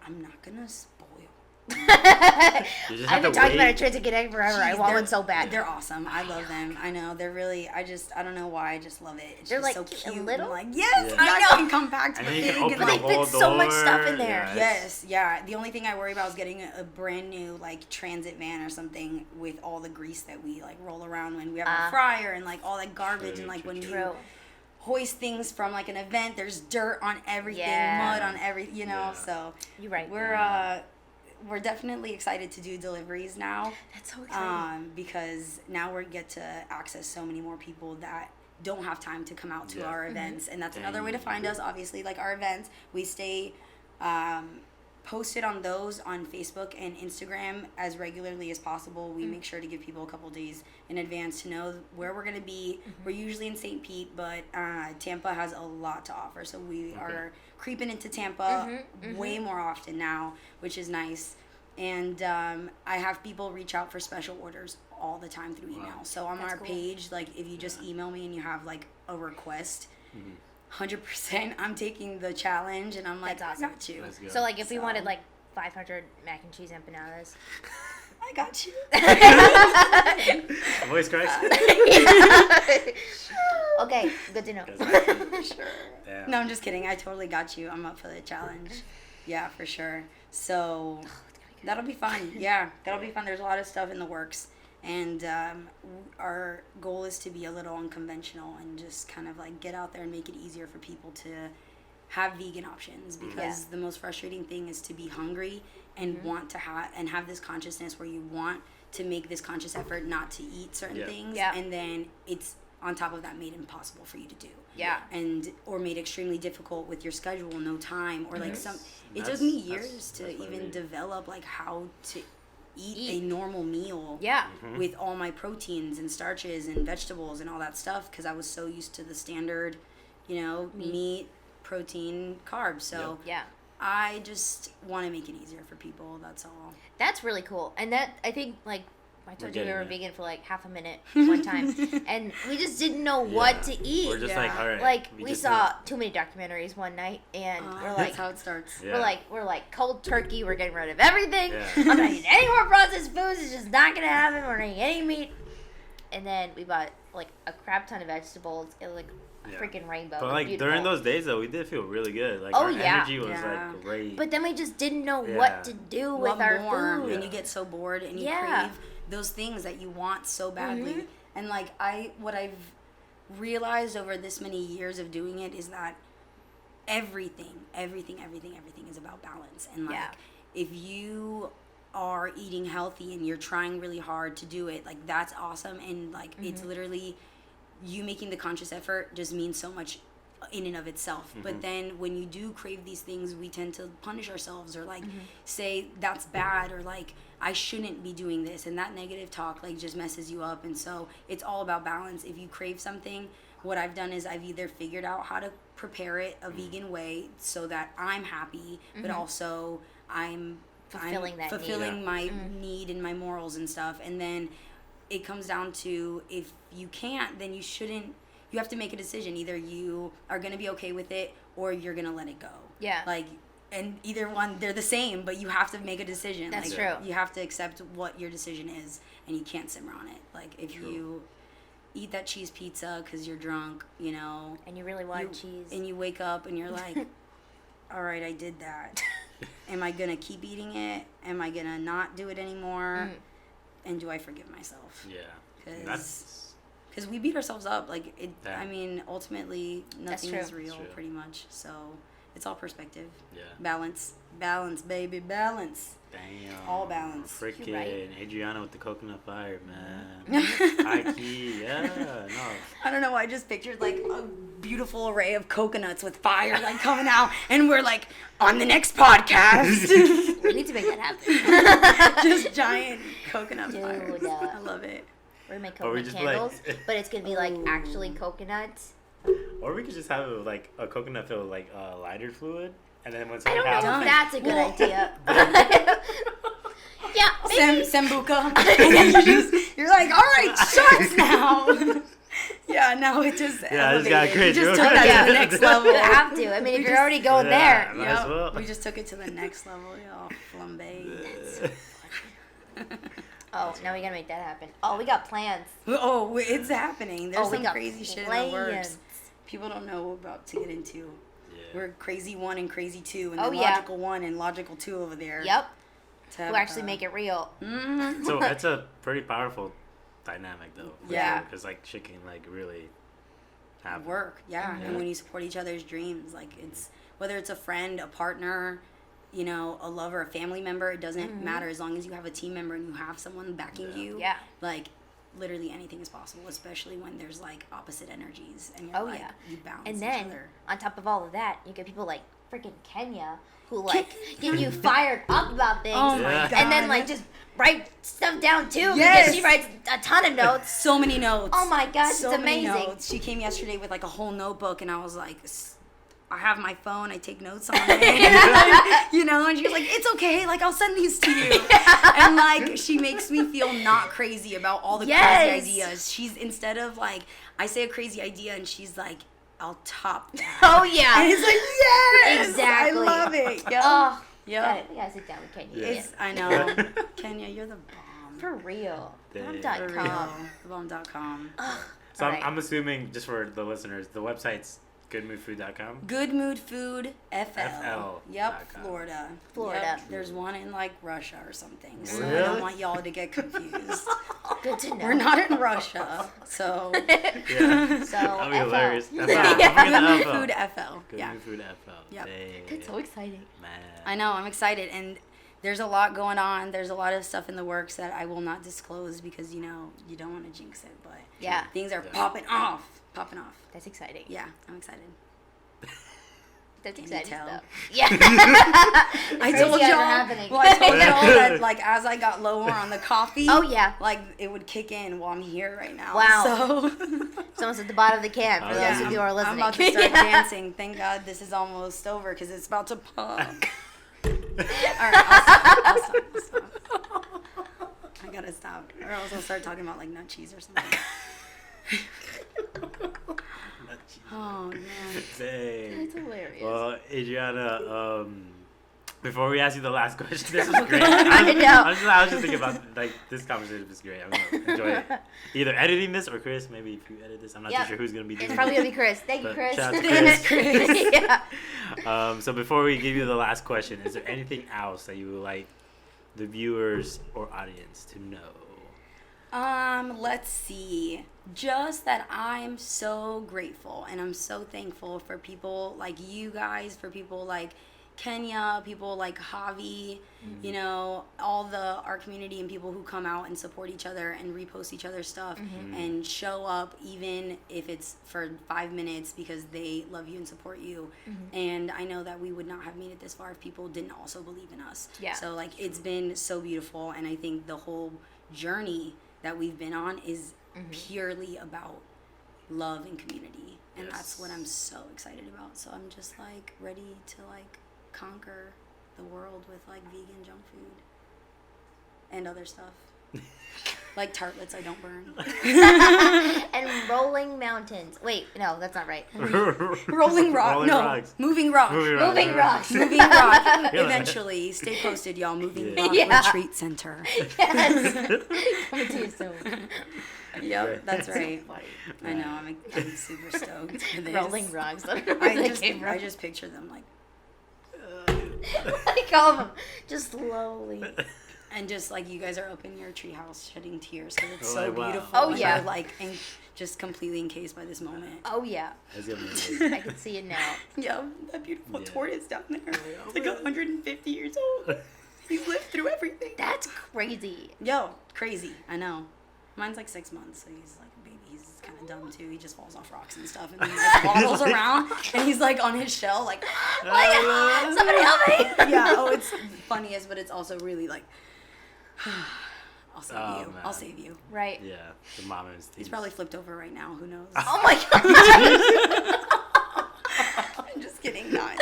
I'm not gonna spoil. You just I've have been to talking about a wait. Transit Connect forever. I Jeez, want they're- one so bad. They're awesome. I love them. I know they're really. I don't know why. I just love it. It's They're, just like, so cute and cute. little? I'm like yes, Yeah. I know. And compact, And but then you big, can open and But the like they fit whole so much door. stuff in there. Yeah, yes, yeah. The only thing I worry about is getting a brand new like transit van or something with all the grease that we like roll around when we have a fryer and like all that garbage and like when you True. hoist things from like an event, there's dirt on everything, Yeah. mud on everything, you know. Yeah. So You're right. we're definitely excited to do deliveries now. That's so exciting. Because now we get to access so many more people that don't have time to come out to Yeah. our Mm-hmm. events, and that's Dang. another way to find us. Obviously, like our events, we stay posted on those on Facebook and Instagram as regularly as possible. We make sure to give people a couple days in advance to know where we're going to be. We're usually in St. Pete, but Tampa has a lot to offer, so we are creeping into Tampa way more often now, which is nice. And I have people reach out for special orders all the time through email. So on That's our cool. page, like if you just email me and you have like a request, 100% I'm taking the challenge, and I'm like, That's awesome. I got you. Let's go. So like if we So- wanted like 500 mac and cheese empanadas. I got you. Voice cracks. Okay, good to know. Sure. Damn. No, I'm just kidding. I totally got you. I'm up for the challenge. Yeah, for sure. So that'll be fun. Yeah, that'll be fun. There's a lot of stuff in the works. And our goal is to be a little unconventional and just kind of like get out there and make it easier for people to have vegan options, because the most frustrating thing is to be hungry and want to have this consciousness where you want to make this conscious effort not to eat certain things, Yeah. and then it's on top of that made impossible for you to do. Yeah. And or made extremely difficult with your schedule, no time, or like some. It That's- took me that's- years to that's what I even mean. develop like how to eat a normal meal. Yeah. With all my proteins and starches and vegetables and all that stuff, because I was so used to the standard, you know, meat, protein, carbs. So Yeah. I just want to make it easier for people. That's all. That's really cool. And that, I think, like, I told you we getting were there. vegan for like half a minute one time. And we just didn't know what Yeah. to eat. We're just Yeah. like, all right. Like, we just saw too many documentaries one night, and we're like, That's how it starts. Yeah. we're like cold turkey. We're getting rid of everything. Yeah. I'm not eating any more processed foods. It's just not gonna happen. We're not eating any meat. And then we bought like a crap ton of vegetables. It was like a Yeah. freaking rainbow. But It was like beautiful. during those days though, we did feel really good. Like Oh, our yeah. energy was Yeah. like great. But then we just didn't know Yeah. what to do with Want our more, food. and you get so bored and you Yeah. crave those things that you want so badly. And like what I've realized over this many years of doing it is that everything is about balance. And like Yeah. if you are eating healthy and you're trying really hard to do it, like that's awesome. And like it's literally you making the conscious effort just means so much in and of itself. But then when you do crave these things, we tend to punish ourselves or like say that's bad or like I shouldn't be doing this, and that negative talk like just messes you up. And so it's all about balance. If you crave something, what I've done is I've either figured out how to prepare it a vegan way so that I'm happy, but also I'm fulfilling my need and my morals and stuff. And then it comes down to, if you can't, then you have to make a decision. Either you are going to be okay with it or you're going to let it go. Yeah. Like, and either one, they're the same, but you have to make a decision. That's like, true. You have to accept what your decision is, and you can't simmer on it. Like, if you eat that cheese pizza because you're drunk, you know. And you really want cheese. And you wake up and you're like, all right, I did that. Am I going to keep eating it? Am I going to not do it anymore? And do I forgive myself? Yeah. Because we beat ourselves up. Like, I mean, ultimately, nothing is real, pretty much. So, it's all perspective. Yeah. Balance. Balance, baby. Balance. Damn. All balance. Freaking right. Adriana with the coconut fire, man. High key, yeah. No. I don't know. I just pictured like a beautiful array of coconuts with fire like coming out, and we're like on the next podcast. We need to make that happen. Just giant coconut Dude, fires. I love it. We're gonna make Or we coconut just candles, like- but it's gonna be like actually coconuts. Or we could just have like a coconut filled like lighter fluid, and then when I someone don't know if that's a good idea. Yeah, maybe. Sambuca. And then you're like, all right, shots now. Yeah, no, it just I just got crazy. We just took that to the next level. You have to. I mean, if you're already going there. Might as well. We just took it to the next level, y'all. Flambe. Oh, now we gotta make that happen. Oh, we got plans. Oh, it's happening. There's we some got crazy shit in plans. the works. People don't know about to get into. Yeah. We're crazy 1 and crazy 2, and Oh, then yeah. logical 1 and logical 2 over there. Yep. To We'll actually make it real. Mm-hmm. So it's a pretty powerful dynamic, though. Yeah. Because like shit can like really happen. Work, yeah. And when you support each other's dreams, like it's whether it's a friend, a partner, you know, a lover, a family member, it doesn't matter as long as you have a team member and you have someone backing you. Yeah. Like literally anything is possible, especially when there's like opposite energies and you're like you balance And each then other. on top of all of that, you get people like freaking Kenya who like get you fired up about things. Oh my Yeah. god. And then like just write stuff down too Yes. because she writes a ton of notes. so many notes. Oh my gosh, so it's many amazing. notes. She came yesterday with like a whole notebook, and I was like, I have my phone, I take notes on it. You know, and she's like, it's okay, like I'll send these to you. And like she makes me feel not crazy about all the crazy ideas. She's instead of like I say a crazy idea and she's like, I'll top that. Oh yeah. And it's like, yes! Exactly. I love it. Yep. Oh, Yep. we gotta sit down with Kenya. Yeah. Yeah. I know. Kenya, you're the bomb. For real. Dang. For Bomb.com. real. Bomb.com. So Alright. I'm assuming, just for the listeners, the website's goodmoodfood.com. Good Mood Food FL. FL. Yep, .com. Florida. Florida. Yep. There's one in like Russia or something. So I Really? don't want y'all to get confused. Good to know. We're not in Russia, so Yeah. So That'd be FL. hilarious. FL. yeah. I'm Good gonna Mood FL. Food FL. Good Yeah. Mood Food FL. Yep. Dang. That's so exciting. Man. I know. I'm excited, and there's a lot going on. There's a lot of stuff in the works that I will not disclose because you know you don't want to jinx it. But Yeah. things are Yeah. popping off. That's exciting. Yeah, I'm excited. That's Can you exciting tell? stuff. Yeah. I Crazy told guys y'all. are happening. Well, I told y'all that like as I got lower on the coffee. Oh yeah. Like it would kick in while I'm here right now. Wow. So It's almost at the bottom of the can for Oh, those yeah. of you who are listening. I'm about to start dancing. Thank God this is almost over because it's about to pump. All right, I'll stop. I gotta stop, or else I'll start talking about like nut cheese or something. Oh man. Dang. That's hilarious. Well, Adriana, before we ask you the last question, this was great. I know. I was just thinking about like this conversation was great. I'm gonna enjoy it. Either editing this or Chris. Maybe if you edit this, I'm not Yep. too sure who's gonna be doing It's probably it. gonna be Chris. Thank you, But Chris. shout out to Chris. Yeah. So before we give you the last question, is there anything else that you would like the viewers or audience to know? Let's see. Just that I'm so grateful and I'm so thankful for people like you guys, for people like Kenya, people like Javi, you know, all the art community and people who come out and support each other and repost each other's stuff and show up even if it's for 5 minutes because they love you and support you. And I know that we would not have made it this far if people didn't also believe in us. Yeah. So like it's been so beautiful, and I think the whole journey that we've been on is purely about love and community. And that's what I'm so excited about. So I'm just like ready to like conquer the world with like vegan junk food and other stuff. Like tartlets I don't burn. And rolling mountains. Wait, no, that's not right. Rolling rock. Rolling No, rocks. moving rock. Moving rocks. Moving rock. Eventually. Stay posted, y'all. Moving rock retreat center. Yes. Coming to you soon. Yep, that's right. I know. I'm super stoked for this. Rolling rocks. I don't know where they came from. I just picture them like, Like all of them, just slowly. and just like you guys are up in your treehouse shedding tears because it's Oh, so like, wow. beautiful. Oh, and yeah. you're, like just completely encased by this moment. Oh yeah, That's gonna be amazing. I can see it now. Yeah, that beautiful Yeah. tortoise down there. Oh, It's like 150 years old. He's lived through everything. That's crazy. Yo, crazy. I know. Mine's like 6 months, so he's like a baby. He's kind of dumb too. He just falls off rocks and stuff, and then he like waddles around, and he's like on his shell, like, Somebody help me! yeah. Oh, it's funniest, but it's also really like, I'll save Oh, you. man. I'll save you. Right. Yeah, the mom and He's probably flipped over right now. Who knows? Oh my god. I'm just kidding. Not.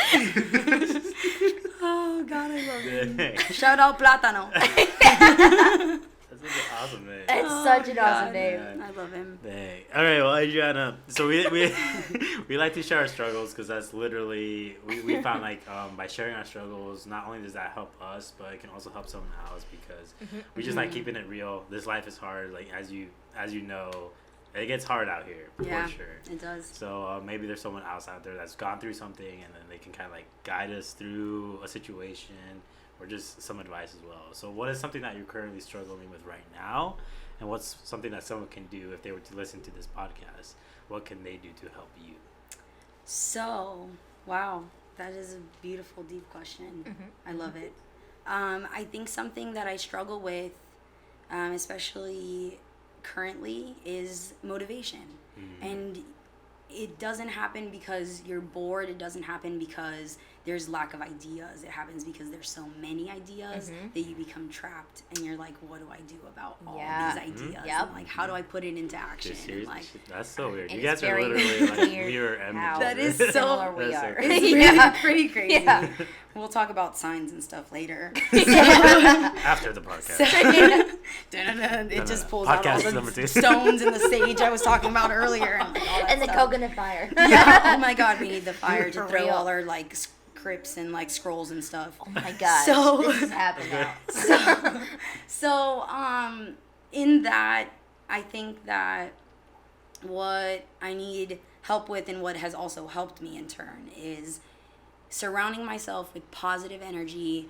Oh God, I love him. Dang. Shout out Plátano. That's such an awesome name. It's Oh, such an awesome God. name. I love him. Dang. All right, well, Adriana, so we we like to share our struggles because that's literally we found like by sharing our struggles, not only does that help us, but it can also help someone else because we just like keeping it real. This life is hard, like as you know, it gets hard out here Yeah, for sure. it does. So maybe there's someone else out there that's gone through something, and then they can kind of like guide us through a situation or just some advice as well. So what is something that you're currently struggling with right now, and what's something that someone can do if they were to listen to this podcast? What can they do to help you? So, wow, that is a beautiful, deep question. I love it. I think something that I struggle with, especially currently, is motivation. And it doesn't happen because you're bored. It doesn't happen because there's lack of ideas. It happens because there's so many ideas that you become trapped, and you're like, what do I do about all Yeah. these ideas? Yep. And like, how do I put it into action? Just And seriously, like, that's so weird. And You it's guys are very literally like weird mirror how images. That is so- similar we That's so are. crazy. it's really Yeah. pretty crazy. Yeah. We'll talk about signs and stuff later. After the podcast. It just no. pulls out all Podcast number the 2. stones and the sage I was talking about earlier. And, like, all that And the stuff. coconut fire. Yeah. Oh my God, we need the fire to For throw real. all our like scripts and like scrolls and stuff. Oh my god. So- This is happening now. So, in that, I think that what I need help with and what has also helped me in turn is surrounding myself with positive energy,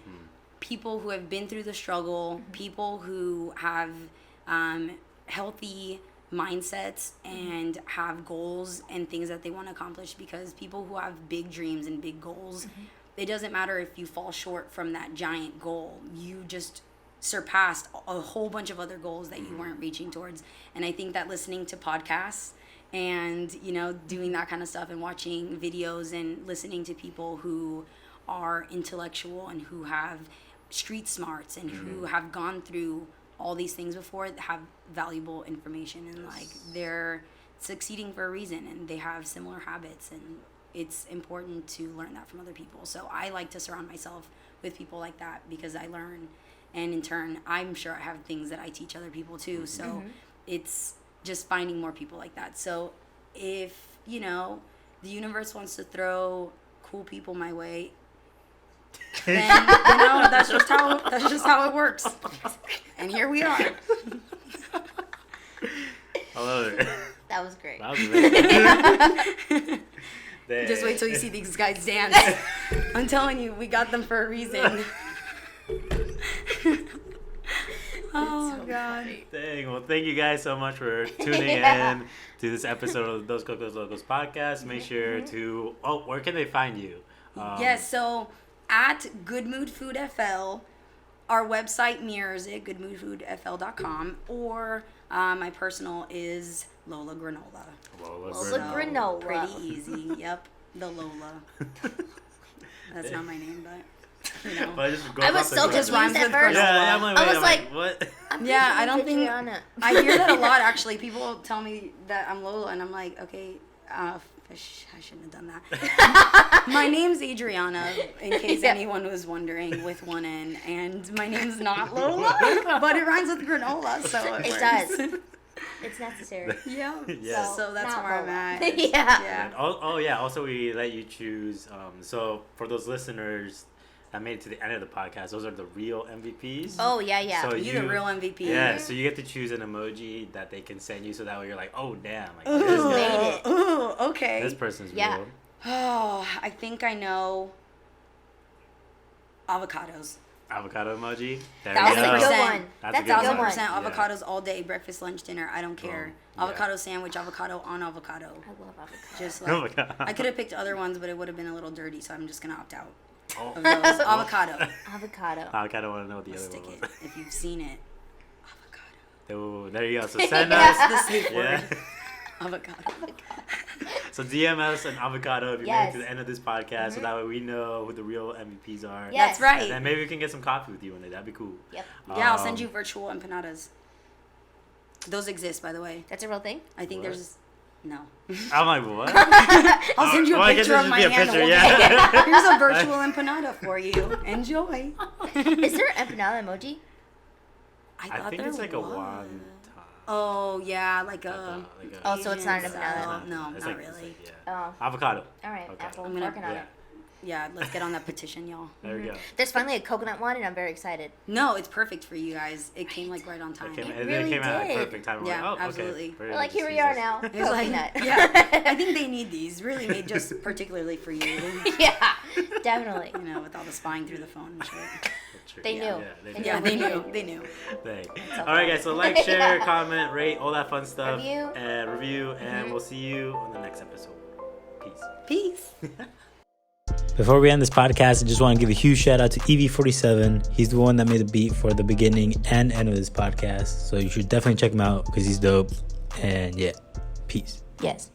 people who have been through the struggle, people who have healthy mindsets and have goals and things that they want to accomplish, because people who have big dreams and big goals, it doesn't matter if you fall short from that giant goal. You just surpassed a whole bunch of other goals that you weren't reaching towards. And I think that listening to podcasts and, you know, doing that kind of stuff and watching videos and listening to people who are intellectual and who have street smarts and who have gone through all these things before, have valuable information, and like they're succeeding for a reason and they have similar habits, and it's important to learn that from other people. So I like to surround myself with people like that because I learn, and in turn I'm sure I have things that I teach other people too. So it's just finding more people like that. So if, you know, the universe wants to throw cool people my way, then, you know, that's just how it works. And here we are. I love it. That was great. That was amazing. Dang. Just wait till you see these guys dance. I'm telling you, we got them for a reason. Oh, So God. funny. Dang. Well, thank you guys so much for tuning Yeah. in to this episode of the Dos Cocos Locos podcast. Make sure to, where can they find you? Yes, so at Good Mood Food FL. Our website mirrors it, goodmoodfoodfl.com, or my personal is Lola Granola. Lola So, Granola. Pretty easy. Yep, the Lola. That's not my name, but you know. But it just goes I was off the so cuff. confused rhymes at with first. Yeah, I'm like, I wait, was I'm like, what? Yeah, I don't think Adriana. I hear that a lot. Actually, people tell me that I'm Lola, and I'm like, okay, I shouldn't have done that. My name's Adriana, in case anyone was wondering, with one N, and my name's not Lola, but it rhymes with granola, so it works. does. It's necessary. Yeah. Yeah. So that's not where I'm Lola. at. Yeah. And also we let you choose. So for those listeners that made it to the end of the podcast, those are the real MVPs. Oh, yeah. So You the real MVP. Yeah, so you get to choose an emoji that they can send you, so that way you're like, oh damn, like Ooh, this guy, made it. Ooh, okay. this person's Yeah. real. Oh, I think I know. Avocados. Avocado emoji. There That was we a go. good one. That's a good 1,000% one. avocados all day, breakfast, lunch, dinner. I don't care. yeah. Avocado sandwich, avocado on avocado. I love avocado. Just Oh my like god. I could have picked other ones, but it would have been a little dirty, so I'm just gonna opt out Oh. of those. Avocado. Avocado. I kind of want to know what the Let's other stick one it was. if you've seen it. Avocado. Oh, there you go. So send Yeah. us The safe Yeah. word. Avocado. So DM us an avocado if you made Yes. it to the end of this podcast, so that way we know who the real MVPs are. Yes. That's right. And then maybe we can get some coffee with you one day. That'd be cool. Yep. Yeah, I'll send you virtual empanadas. Those exist, by the way. That's a real thing? I think What? there's no. I'm like, what? I'll send you Well, a I guess picture it of should my be a hand. picture, the whole yeah. day. Here's a virtual empanada for you. Enjoy. Is there an empanada emoji? I I thought think there it's like a was. wonton. Oh yeah, like a. Oh, so it's not an Asian empanada. style. No, It's not like- it's really. like, yeah. Oh. Avocado. All right, Okay. Apple. I'm I'm gonna- working on Yeah. it. Yeah, let's get on that petition, y'all. There we go. There's finally a coconut one, and I'm very excited. No, it's perfect for you guys. It came like right on time. It really came out at did. the perfect time. We're Yeah, like, oh, absolutely. Okay. We're like, here we are now. It was like, Coconut. yeah, I think they need these. Really made just particularly for you. Yeah, definitely. You know, with all the spying through the phone and shit. They knew. Yeah, Yeah, they knew. They knew. Thanks. so All right, guys. So like, share, Yeah. comment, rate, all that fun stuff. Review. And we'll see you on the next episode. Peace. Peace. Before we end this podcast, I just want to give a huge shout out to EV47. He's the one that made the beat for the beginning and end of this podcast. So you should definitely check him out because he's dope. And yeah, peace. Yes.